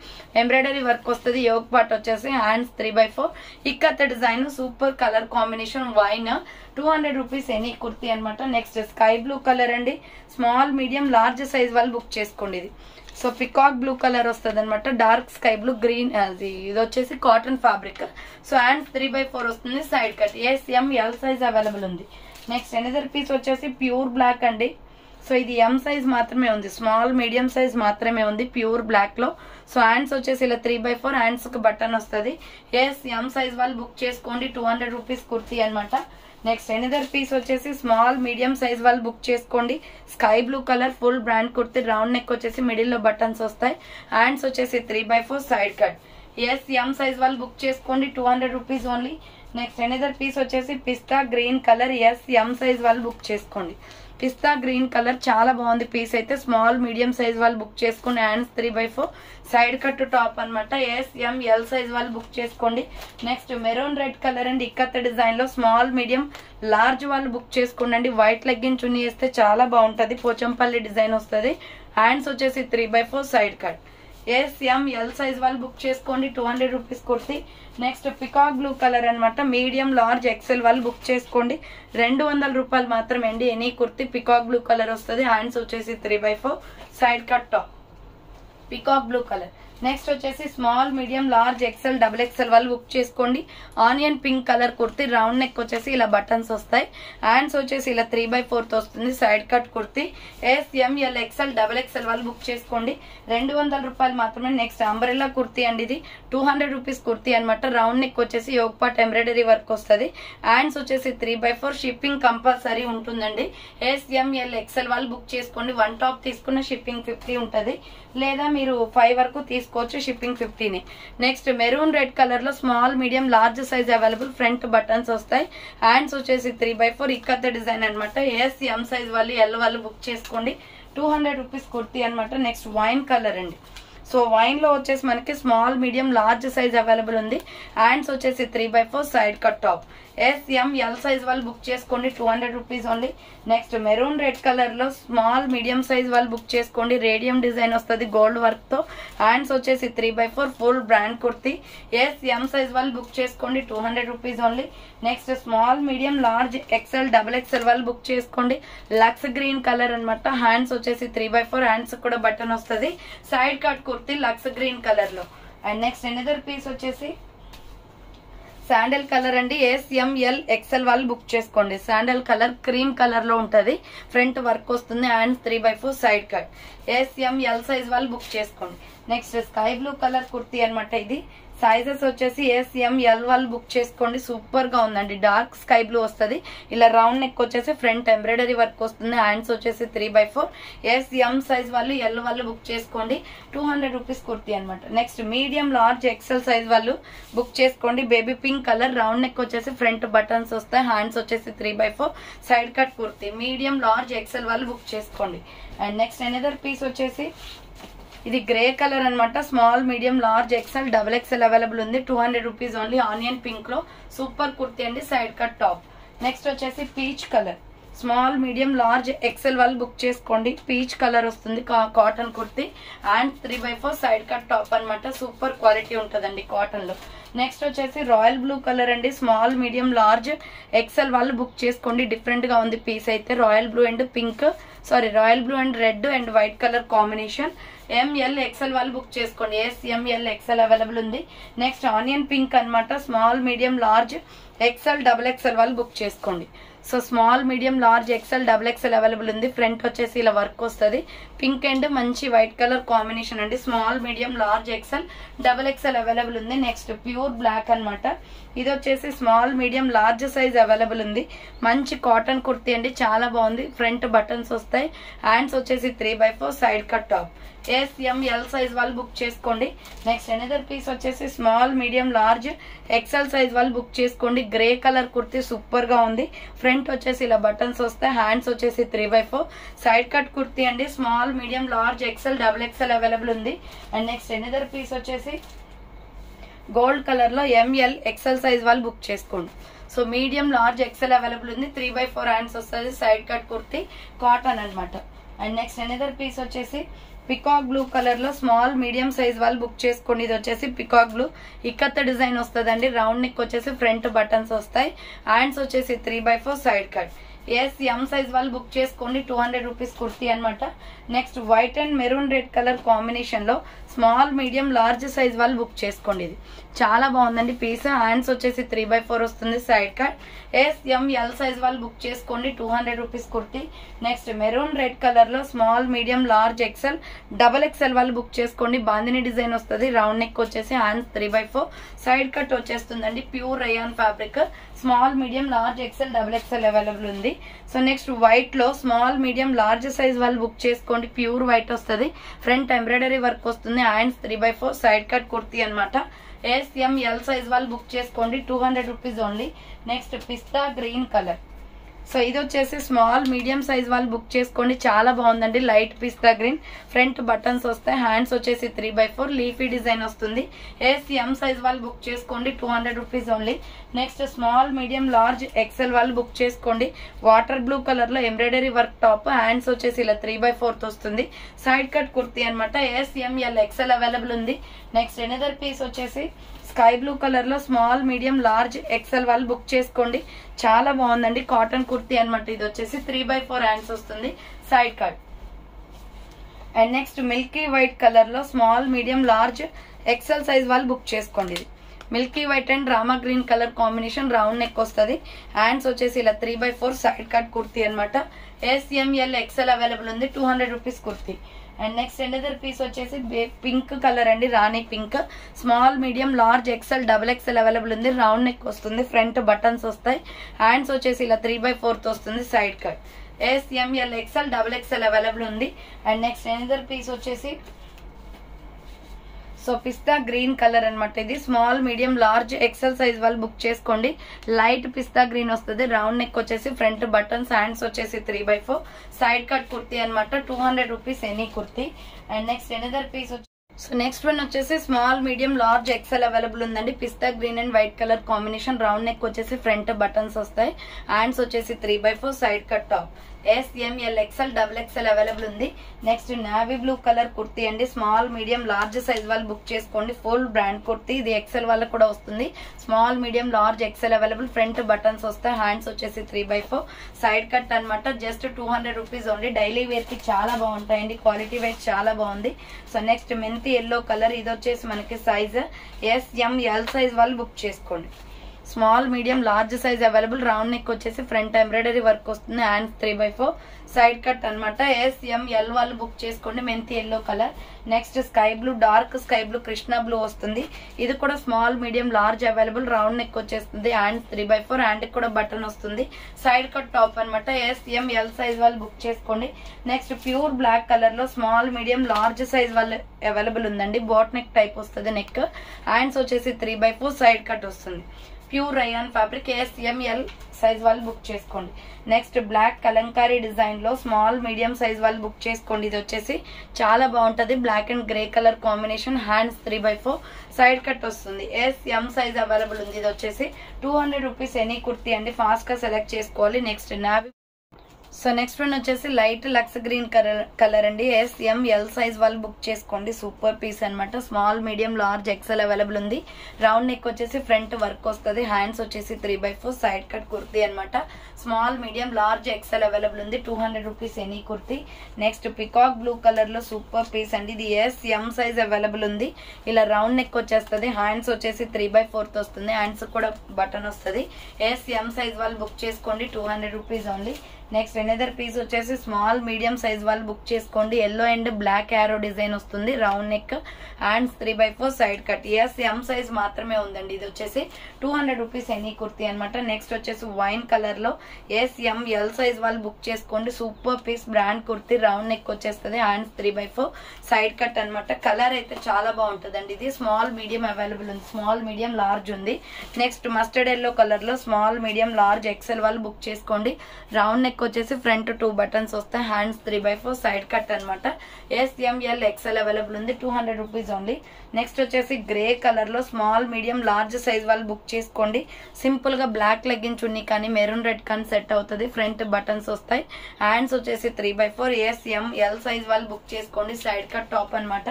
ఎంబ్రాయిడరీ వర్క్ వస్తుంది. యోగ్ పార్ట్ వచ్చేసి hands 3/4 ikat design. Super colour combination wine. 200 rupees any kurti అనమాట. Next sky blue colour అండి. Small medium large size వాళ్ళు బుక్ చేసుకోండి. ఇది సో పికాక్ బ్లూ కలర్ వస్తుంది అనమాట. Dark sky blue green. ఇది వచ్చేసి కాటన్ ఫ్యాబ్రిక్. సో హ్యాండ్స్ 3/4 వస్తుంది. Side cut. SML size available ఉంది. నెక్స్ట్ ఎనదర్ పీస్ వచ్చేసి ప్యూర్ బ్లాక్ అండి. సో ఇది M సైజ్ మాత్రమే ఉంది. స్మాల్ మీడియం సైజ్ మాత్రమే ఉంది ప్యూర్ బ్లాక్ లో. సో హ్యాండ్స్ వచ్చేసి ఇలా 3/4 హ్యాండ్స్ కి బటన్ వస్తుంది. M సైజ్ వాళ్ళు బుక్ చేసుకోండి. 200 రూపీస్ కుర్తీ అనమాట. నెక్స్ట్ ఎనదర్ పీస్ వచ్చేసి స్మాల్ మీడియం సైజ్ వాళ్ళు బుక్ చేసుకోండి. Sky blue colour full brand kurti. Round neck వచ్చేసి మిడిల్ లో బటన్స్ వస్తాయి. హ్యాండ్స్ వచ్చేసి 3/4 సైడ్ కట్. M సైజ్ వాళ్ళు బుక్ చేసుకోండి. 200 rupees only. Next another piece వచ్చేసి పిస్తా గ్రీన్ కలర్. M సైజ్ వాళ్ళు బుక్ చేసుకోండి. పిస్తా గ్రీన్ కలర్ చాలా బాగుంది పీస్ అయితే. స్మాల్ మీడియం సైజ్ వాళ్ళు బుక్ చేసుకోండి. హ్యాండ్స్ 3/4 సైడ్ కట్ టాప్ అనమాట. SML సైజ్ వాళ్ళు బుక్ చేసుకోండి. Next maroon red colour and ikat design లో స్మాల్ మీడియం లార్జ్ వాళ్ళు బుక్ చేసుకోండి. వైట్ లెగ్గిన్ చున్నీ వేస్తే చాలా బాగుంటది. పోచంపల్లి డిజైన్ వస్తుంది. హ్యాండ్స్ వచ్చేసి 3/4 సైడ్ కట్. SML సైజ్ వాళ్ళు బుక్ చేసుకోండి. 200 rupees kurti. Next peacock blue colour అనమాట. మీడియం లార్జ్ ఎక్సెల్ వాళ్ళు బుక్ చేసుకోండి. 200 రూపాయలు మాత్రమే అండి. Any kurti peacock blue colour వస్తుంది. హ్యాండ్స్ వచ్చేసి 3/4 side cut top peacock blue colour. Next వచ్చేసి small medium large XL XXL వాళ్ళు బుక్ చేసుకోండి. Onion pink colour kurti. Round neck వచ్చేసి ఇలా బటన్స్ వస్తాయి. హ్యాండ్స్ వచ్చేసి ఇలా 3/4 వస్తుంది. Side cut kurti. SML XXL వాళ్ళు బుక్ చేసుకోండి. 200 రూపాయలు మాత్రమే. నెక్స్ట్ అంబ్రెల్లా కుర్తీ అండి. ఇది 200 రూపీస్ కుర్తీ అనమాట. రౌండ్ నెక్ వచ్చేసి యోగ్ పార్ట్ ఎంబ్రాయిడరీ వర్క్ వస్తుంది. హ్యాండ్స్ వచ్చేసి 3/4. షిప్పింగ్ కంపల్సరీ ఉంటుందండి. SML XL వాళ్ళు బుక్ చేసుకోండి. 1 టాప్ తీసుకున్న షిప్పింగ్ 50 ఉంటుంది. లేదా మీరు 5 వరకు తీసుకోవచ్చు. Shipping 50. Next maroon red colour లో small medium large size available. Front buttons వస్తాయి. హ్యాండ్స్ వచ్చేసి 3/4 ఇక్కత్ డిజైన్ అనమాట. SM సైజ్ వాళ్ళు L వాళ్ళు బుక్ చేసుకోండి. 200 రూపీస్ కుర్తీ అనమాట. నెక్స్ట్ వైన్ కలర్ అండి. సో వైన్ లో వచ్చేసి మనకి small medium large size available ఉంది. హ్యాండ్స్ వచ్చేసి 3/4 side cut top. SML size వాళ్ళు బుక్ చేసుకోండి. 200 rupees only. Next maroon red colour లో స్మాల్ మీడియం సైజ్ వాళ్ళు బుక్ చేసుకోండి. రేడియం డిజైన్ వస్తుంది గోల్డ్ వర్క్ తో. హ్యాండ్స్ వచ్చేసి 3/4 full brand kurti. SM size వాళ్ళు బుక్ చేసుకోండి. 200 rupees only. Next small medium large XXL వాళ్ళు బుక్ చేసుకోండి. లక్స్ గ్రీన్ కలర్ అనమాట. హ్యాండ్స్ వచ్చేసి 3/4. హ్యాండ్స్ కూడా బటన్ వస్తుంది. Side cut kurti lux green colour లో. అండ్ నెక్స్ట్ ఎనదర్ పీస్ వచ్చేసి శాండల్ కలర్ అండి. SML XL వాళ్ళు బుక్ చేసుకోండి. శాండల్ కలర్ క్రీమ్ కలర్ లో ఉంటది. ఫ్రంట్ వర్క్ వస్తుంది. Hands 3/4 side cut. SML size వాళ్ళు బుక్ చేసుకోండి. Next sky blue colour kurti అనమాట. ఇది సైజెస్ వచ్చేసి SML వాళ్ళు బుక్ చేసుకోండి. సూపర్ గా ఉందండి. డార్క్ స్కై బ్లూ వస్తుంది. ఇలా రౌండ్ నెక్ వచ్చేసి ఫ్రంట్ ఎంబ్రాయిడరీ వర్క్ వస్తుంది. హ్యాండ్స్ వచ్చేసి 3/4. SM సైజ్ వాళ్ళు L వాళ్ళు బుక్ చేసుకోండి. 200 రూపీస్ కుర్తీ అనమాట. Next medium large XL size వాళ్ళు బుక్ చేసుకోండి. Baby pink colour. Round neck వచ్చేసి ఫ్రంట్ బటన్స్ వస్తాయి. హ్యాండ్స్ వచ్చేసి 3/4 side cut kurti. Medium large XL వాళ్ళు బుక్ చేసుకోండి. అండ్ నెక్స్ట్ ఎనదర్ పీస్ వచ్చేసి ఇది గ్రే కలర్ అనమాట. Small medium large XXL available ఉంది. 200 రూపీస్ ఓన్లీ. ఆనియన్ పింక్ లో సూపర్ కుర్తీ అండి. Side cut top. నెక్స్ట్ వచ్చేసి peach colour. Small medium large XL వాళ్ళు బుక్ చేసుకోండి. పీచ్ కలర్ వస్తుంది. Cotton kurti. And 3/4 side cut top అనమాట. సూపర్ క్వాలిటీ ఉంటదండి కాటన్ లో. నెక్స్ట్ వచ్చేసి రాయల్ బ్లూ కలర్ అండి. స్మాల్ మీడియం లార్జ్ XL వాళ్ళు బుక్ చేసుకోండి. డిఫరెంట్ గా ఉంది పీస్ అయితే. Royal blue and pink royal blue and red and white colour combination. ML XL వాళ్ళు బుక్ చేసుకోండి. SML XL అవైలబుల్ ఉంది. నెక్స్ట్ ఆనియన్ పింక్ అనమాట. స్మాల్ మీడియం లార్జ్ XXL వాళ్ళు బుక్ చేసుకోండి. So small medium large XXL available ఉంది. Front వచ్చేసి ఇలా work వస్తుంది. పింక్ అండ్ మంచి వైట్ కలర్ కాంబినేషన్ అండి. Small medium large XXL available ఉంది. నెక్స్ట్ ప్యూర్ బ్లాక్ అనమాట. ఇది వచ్చేసి small medium large size available ఉంది. మంచి కాటన్ కుర్తీ అండి. చాలా బాగుంది. ఫ్రంట్ బటన్స్ వస్తాయి. హ్యాండ్స్ వచ్చేసి 3/4 side cut top. SML size వాళ్ళు బుక్ చేసుకోండి. నెక్స్ట్ ఎనదర్ పీస్ వచ్చేసి small medium large XL size వాళ్ళు బుక్ చేసుకోండి. గ్రే కలర్ కుర్తీ సూపర్ గా ఉంది. ఫ్రంట్ వచ్చేసి ఇలా బటన్స్ వస్తాయి. హ్యాండ్స్ వచ్చేసి 3/4 సైడ్ కట్ కుర్తీ అండి. Small medium large XXL available ఉంది. అండ్ నెక్స్ట్ ఎనదర్ పీస్ వచ్చేసి గోల్డ్ కలర్ లో ML XL సైజ్ వాళ్ళు బుక్ చేసుకోండి. So medium large XL available ఉంది. 3/4 హ్యాండ్స్ వస్తుంది. సైడ్ కట్ కుర్తీ కాటన్ అనమాట. అండ్ నెక్స్ట్ ఎనదర్ పీస్ వచ్చేసి పికాక్ బ్లూ కలర్ లో స్మాల్ మీడియం సైజ్ వాళ్ళు బుక్ చేసుకోండి. ఇది వచ్చేసి పికాక్ బ్లూ ఇక్కత్ డిజైన్ వస్తుందండి. రౌండ్ నెక్ వచ్చేసి ఫ్రంట్ బటన్స్ వస్తాయి. హ్యాండ్స్ వచ్చేసి 3/4 సైడ్ కట్. SM సైజ్ వాళ్ళు బుక్ చేసుకోండి. 200 రూపీస్ కుర్తీ అనమాట. Next white and maroon red colour combination లో స్మాల్ మీడియం లార్జ్ సైజ్ వాళ్ళు బుక్ చేసుకోండి. ఇది చాలా బాగుందండి పీస్. హ్యాండ్స్ వచ్చేసి 3/4 వస్తుంది. Side cut. SML సైజ్ వాళ్ళు బుక్ చేసుకోండి. 200 rupees kurti. Next maroon red colour లో స్మాల్ మీడియం లార్జ్ XXL వాళ్ళు బుక్ చేసుకోండి. బాందిని డిజైన్ వస్తుంది. రౌండ్ నెక్ వచ్చేసి హ్యాండ్స్ 3/4 సైడ్ కట్ వచ్చేస్తుందండి. Pure rayon fabric. Small medium large XXL available ఉంది. సో నెక్స్ట్ వైట్ లో స్మాల్ మీడియం లార్జ్ సైజ్ వాళ్ళు book చేసుకోండి. ప్యూర్ వైట్ వస్తుంది. ఫ్రంట్ ఎంబ్రాయిడరీ వర్క్ వస్తుంది. హ్యాండ్స్ 3/4 సైడ్ కట్ కుర్తీ అనమాట. SML సైజ్ వాళ్ళు బుక్ చేసుకోండి. 200 రూపీస్ ఓన్లీ. నెక్స్ట్ పిస్తా గ్రీన్ కలర్. సో ఇది వచ్చేసి స్మాల్ మీడియం సైజ్ వాళ్ళు బుక్ చేసుకోండి, చాలా బాగుందండి. Light pista green, front buttons వస్తాయి, హ్యాండ్స్ వచ్చేసి 3/4 లీఫీ డిజైన్ వస్తుంది. ఎం సైజ్ వాళ్ళు బుక్ చేసుకోండి, 200 rupees only. Next small medium large XL వాళ్ళు బుక్ చేసుకోండి. వాటర్ బ్లూ కలర్ లో ఎంబ్రాయిడరీ వర్క్ టాప్, హ్యాండ్స్ వచ్చేసి ఇలా 3/4 వస్తుంది. సైడ్ కట్ కుర్తీ అనమాట. ఎల్ ఎక్సెల్ అవైలబుల్ ఉంది. నెక్స్ట్ ఎనదర్ పీస్ వచ్చేసి స్కై బ్లూ కలర్ లో స్మాల్ మీడియం లార్జ్ ఎక్సెల్ వాళ్ళు బుక్ చేసుకోండి, చాలా బాగుందండి. కాటన్ కుర్తీ అనమాట. ఇది వచ్చేసి 3/4 హ్యాండ్స్ వస్తుంది, side cut. And next milky white colour లో small medium large XL size వాళ్ళు బుక్ చేసుకోండి. ఇది milky white and Rama green colour combination, round neck వస్తుంది. హ్యాండ్స్ వచ్చేసి ఇలా 3/4 సైడ్ కట్ కుర్తీ అనమాట. ఎల్ ఎక్సెల్ అవైలబుల్ ఉంది, 200 rupees kurti. And next another piece వచ్చేసి పింక్ కలర్ అండి, rani pink. Small medium large XL double XL available ఉంది. రౌండ్ నెక్ వస్తుంది, front buttons వస్తాయి. హ్యాండ్స్ వచ్చేసి ఇలా 3/4 వస్తుంది, side cut. L XL double XL available ఉంది. అండ్ నెక్స్ట్ ఎనదర్ పీస్ వచ్చేసి సో పిస్తా గ్రీన్ కలర్ అనమాట. ఇది small medium large XL size వాళ్ళు బుక్ చేసుకోండి. లైట్ పిస్తా గ్రీన్ వస్తుంది. రౌండ్ నెక్ వచ్చేసి ఫ్రంట్ బటన్స్, హ్యాండ్స్ వచ్చేసి 3/4 సైడ్ కట్ కుర్తీ అనమాట. 200 rupees any kurti. And next another piece so next one వచ్చేసి small medium large XL available ఉందండి. Pista green and white colour combination, round neck వచ్చేసి front buttons వస్తాయి. Hands వచ్చేసి 3/4 side cut top. L XL double XL available ఉంది. Next navy blue colour kurti అండి. Small medium large size వాళ్ళు book చేసుకోండి. Full brand kurti, ఇది XL వాళ్ళకి కూడా వస్తుంది. Small medium large XL available, front buttons వస్తాయి. హ్యాండ్స్ వచ్చేసి 3/4 సైడ్ కట్ అనమాట. Just 200 rupees only. Daily wear కి చాలా బాగుంటాయండి, క్వాలిటీ వైజ్ చాలా బాగుంది. సో నెక్స్ట్ మెంతి ఎల్లో కలర్, ఇది వచ్చేసి మనకి సైజ్ ఎల్ సైజ్ వాళ్ళు బుక్ చేసుకోండి. Small medium large size available. Round neck వచ్చేసి ఫ్రంట్ ఎంబ్రాయిడరీ వర్క్ వస్తుంది. హ్యాండ్స్ 3/4 సైడ్ కట్ అనమాట. ఎల్ వాళ్ళు బుక్ చేసుకోండి. మెంతి yellow colour. Next sky blue, dark sky blue, Krishna blue వస్తుంది. ఇది కూడా small medium large available. Round neck వచ్చేస్తుంది. హ్యాండ్స్ 3/4, హ్యాండ్ కూడా బటన్ వస్తుంది. సైడ్ కట్ టాప్ అనమాట. ఎల్ సైజ్ వాళ్ళు బుక్ చేసుకోండి. నెక్స్ట్ ప్యూర్ బ్లాక్ కలర్ లో స్మాల్ మీడియం లార్జ్ సైజ్ వాళ్ళు అవైలబుల్ ఉందండి. బోట్ నెక్ టైప్ వస్తుంది నెక్. హ్యాండ్స్ వచ్చేసి 3/4 సైడ్ కట్ వస్తుంది. Pure rayon fabric. L size వాళ్ళు బుక్ చేసుకోండి. నెక్స్ట్ బ్లాక్ కలంకారీ డిజైన్ లో స్మాల్ మీడియం సైజ్ వాళ్ళు బుక్ చేసుకోండి. ఇది వచ్చేసి చాలా బాగుంటది. Black and grey colour combination. Hands 3/4 side cut వస్తుంది. ఎం సైజ్ అవైలబుల్ ఉంది. ఇది వచ్చేసి 200 రూపీస్ ఎనీ కుర్తీ అండి. ఫాస్ట్ గా సెలెక్ట్ చేసుకోవాలి. Next navy. So next one వచ్చేసి లైట్ లక్స్ గ్రీన్ కలర్ అండి. ఎల్ సైజ్ వాళ్ళు బుక్ చేసుకోండి. సూపర్ పీస్ అనమాట. Small medium large XL available ఉంది. రౌండ్ నెక్ వచ్చేసి ఫ్రంట్ వర్క్ వస్తుంది. హ్యాండ్స్ వచ్చేసి 3/4 సైడ్ కట్ కుర్తీ అనమాట. Small medium large XL available ఉంది. 200 rupees any kurti. Next peacock blue colour లో సూపర్ పీస్ అండి. ఇది ఎం సైజ్ అవైలబుల్ ఉంది. ఇలా రౌండ్ నెక్ వచ్చేస్తుంది. హ్యాండ్స్ వచ్చేసి 3/4 వస్తుంది. హ్యాండ్స్ కూడా బటన్ వస్తుంది. ఎం సైజ్ వాళ్ళు బుక్ చేసుకోండి. 200 rupees only. Next another piece వచ్చేసి స్మాల్ మీడియం సైజ్ వాళ్ళు బుక్ చేసుకోండి. Yellow and black arrow design వస్తుంది. Round neck, hands 3/4 side cut. M size మాత్రమే ఉందండి. ఇది వచ్చేసి 200 రూపీస్ ఎనీ కుర్తీ అనమాట. నెక్స్ట్ వచ్చేసి వైన్ కలర్ లో ఎల్ సైజ్ వాళ్ళు బుక్ చేసుకోండి. Super piece brand kurti. Round neck వచ్చేస్తుంది. హ్యాండ్స్ 3/4 సైడ్ కట్ అనమాట. కలర్ అయితే చాలా బాగుంటుందండి. ఇది స్మాల్ మీడియం అవైలబుల్ ఉంది. స్మాల్ మీడియం లార్జ్ ఉంది. నెక్స్ట్ మస్టర్డ్ ఎల్లో కలర్ లో స్మాల్ మీడియం లార్జ్ ఎక్సెల్ వాళ్ళు బుక్ చేసుకోండి. రౌండ్ నెక్ వచ్చేసి ఫ్రంట్ 2 బటన్స్ వస్తాయి. హ్యాండ్స్ 3/4 సైడ్ కట్ అనమాట. ఎల్ ఎక్సెల్ అవైలబుల్ ఉంది. 200 రూపీస్ ఓన్లీ. నెక్స్ట్ వచ్చేసి గ్రే కలర్ లో స్మాల్ మీడియం లార్జ్ సైజ్ వాళ్ళు బుక్ చేసుకోండి. సింపుల్ గా బ్లాక్ లెగ్గిన్ చున్నీ కానీ మెరూన్ రెడ్ కానీ సెట్ అవుతుంది. ఫ్రంట్ బటన్స్ వస్తాయి. హ్యాండ్స్ వచ్చేసి 3/4. ఎల్ సైజ్ వాళ్ళు బుక్ చేసుకోండి. సైడ్ కట్ టాప్ అనమాట.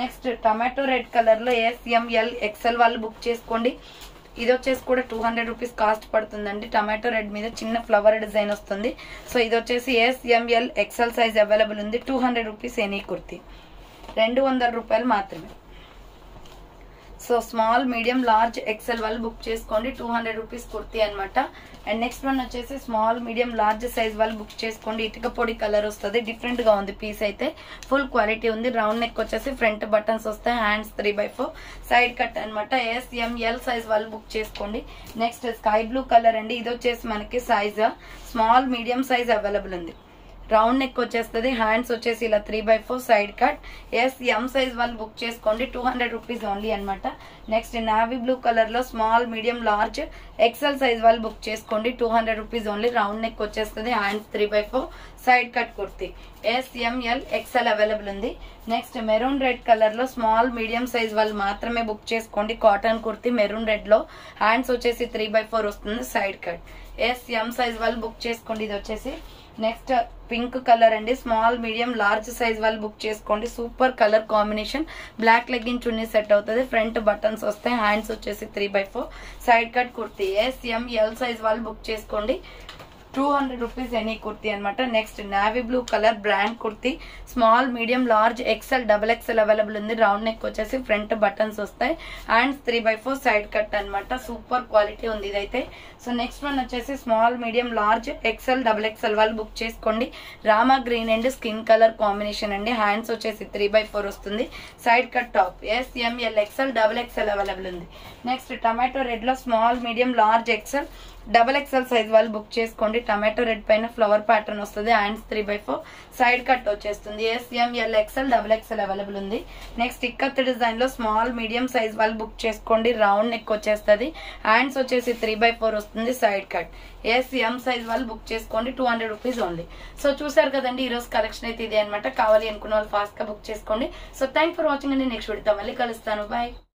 నెక్స్ట్ టమాటో రెడ్ కలర్ లో ఎల్ ఎక్సెల్ వాళ్ళు బుక్ చేసుకోండి. ఇది వచ్చేసి కూడా 200 రూపీస్ కాస్ట్ పడుతుందండి. టమాటో రెడ్ మీద చిన్న ఫ్లవర్ డిజైన్ వస్తుంది. సో ఇది వచ్చేసి ఎల్ ఎక్సెల్ సైజ్ అవైలబుల్ ఉంది. 200 రూపీస్ ఎనీ కుర్తీ. 200 రూపాయలు మాత్రమే. So small medium large XL వాళ్ళు బుక్ చేసుకోండి. 200 రూపీస్ కుర్తీ అనమాట. అండ్ నెక్స్ట్ వన్ వచ్చేసి స్మాల్ మీడియం లార్జ్ సైజ్ వాళ్ళు బుక్ చేసుకోండి. ఇటుక పొడి కలర్ వస్తుంది. డిఫరెంట్ గా ఉంది పీస్ అయితే. ఫుల్ క్వాలిటీ ఉంది. రౌండ్ నెక్ వచ్చేసి ఫ్రంట్ బటన్స్ వస్తాయి. హ్యాండ్స్ 3/4 సైడ్ కట్ అనమాట. ఎల్ సైజ్ వాళ్ళు బుక్ చేసుకోండి. నెక్స్ట్ స్కై బ్లూ కలర్ అండి. ఇది వచ్చేసి మనకి size small medium size available ఉంది. రౌండ్ నెక్ వచ్చేస్తుంది. హ్యాండ్స్ వచ్చేసి ఇలా 3/4 సైడ్ కట్. ఎం సైజ్ వాళ్ళు బుక్ చేసుకోండి. 200 రూపీస్ ఓన్లీ అనమాట. నెక్స్ట్ నావీ బ్లూ కలర్ లో small, medium, large, XL size వాళ్ళు బుక్ చేసుకోండి. 200 రూపీస్ ఓన్లీ. రౌండ్ నెక్ వచ్చేస్తుంది. Hands 3/4 side cut kurti. L XL available ఉంది. నెక్స్ట్ మెరూన్ రెడ్ కలర్ లో small, medium size వాళ్ళు మాత్రమే బుక్ చేసుకోండి. కాటన్ కుర్తీ మెరూన్ రెడ్ లో. హ్యాండ్స్ వచ్చేసి 3/4 వస్తుంది సైడ్ కట్. ఎం సైజ్ వాళ్ళు బుక్ చేసుకోండి. ఇది వచ్చేసి నెక్స్ట్ పింక్ కలర్ అండి. స్మాల్, మీడియం, లార్జ్ సైజ్ వాళ్ళు బుక్ చేసుకోండి. Super colour combination. Black legging chunni set అవుతుంది. ఫ్రంట్ బటన్స్ వస్తాయి. హ్యాండ్స్ వచ్చేసి 3/4 side cut kurti. L size వాళ్ళు బుక్ చేసుకోండి. 200 రూపీస్ ఎనీ కుర్తీ అనమాట. Next navy blue colour brand kurti. Small, medium, large, XL, XXL available ఉంది. Round neck వచ్చేసి ఫ్రంట్ బటన్స్ వస్తాయి. Hands 3/4 side cut అనమాట. సూపర్ క్వాలిటీ ఉంది ఇదైతే. సో నెక్స్ట్ వన్ వచ్చేసి small, medium, large, XL, XXL వాళ్ళు బుక్ చేసుకోండి. Rama green and skin colour combination అండి. హ్యాండ్స్ వచ్చేసి 3/4 వస్తుంది. Side cut top. L XL, XXL available ఉంది. నెక్స్ట్ టమాటో రెడ్ లో small, medium, large, XL, XXL size వాళ్ళు book చేసుకోండి. టమాటో రెడ్ పైన ఫ్లవర్ ప్యాటర్న్ వస్తుంది. హ్యాండ్స్ 3/4 సైడ్ కట్ వచ్చేస్తుంది. ఎల్ ఎక్సెల్, XXL అవైలబుల్ ఉంది. నెక్స్ట్ ఇక్కత్ డిజైన్ లో స్మాల్, మీడియం సైజ్ వాళ్ళు బుక్ చేసుకోండి. రౌండ్ నెక్ వచ్చేస్తుంది. హ్యాండ్స్ వచ్చేసి 3/4 వస్తుంది. Side cut. ఎం సైజ్ వాళ్ళు బుక్ చేసుకోండి. 200 రూపీస్ ఓన్లీ. సో చూసారు కదండి, ఈ రోజు కలెక్షన్ అయితే ఇదే అనమాట. కావాలి అనుకున్న వాళ్ళు ఫాస్ట్ గా బుక్ చేసుకోండి. సో థ్యాంక్ ఫర్ వాచింగ్ అండి. నెక్స్ట్ వీడియోతో మళ్ళీ కలుస్తాను. బాయ్.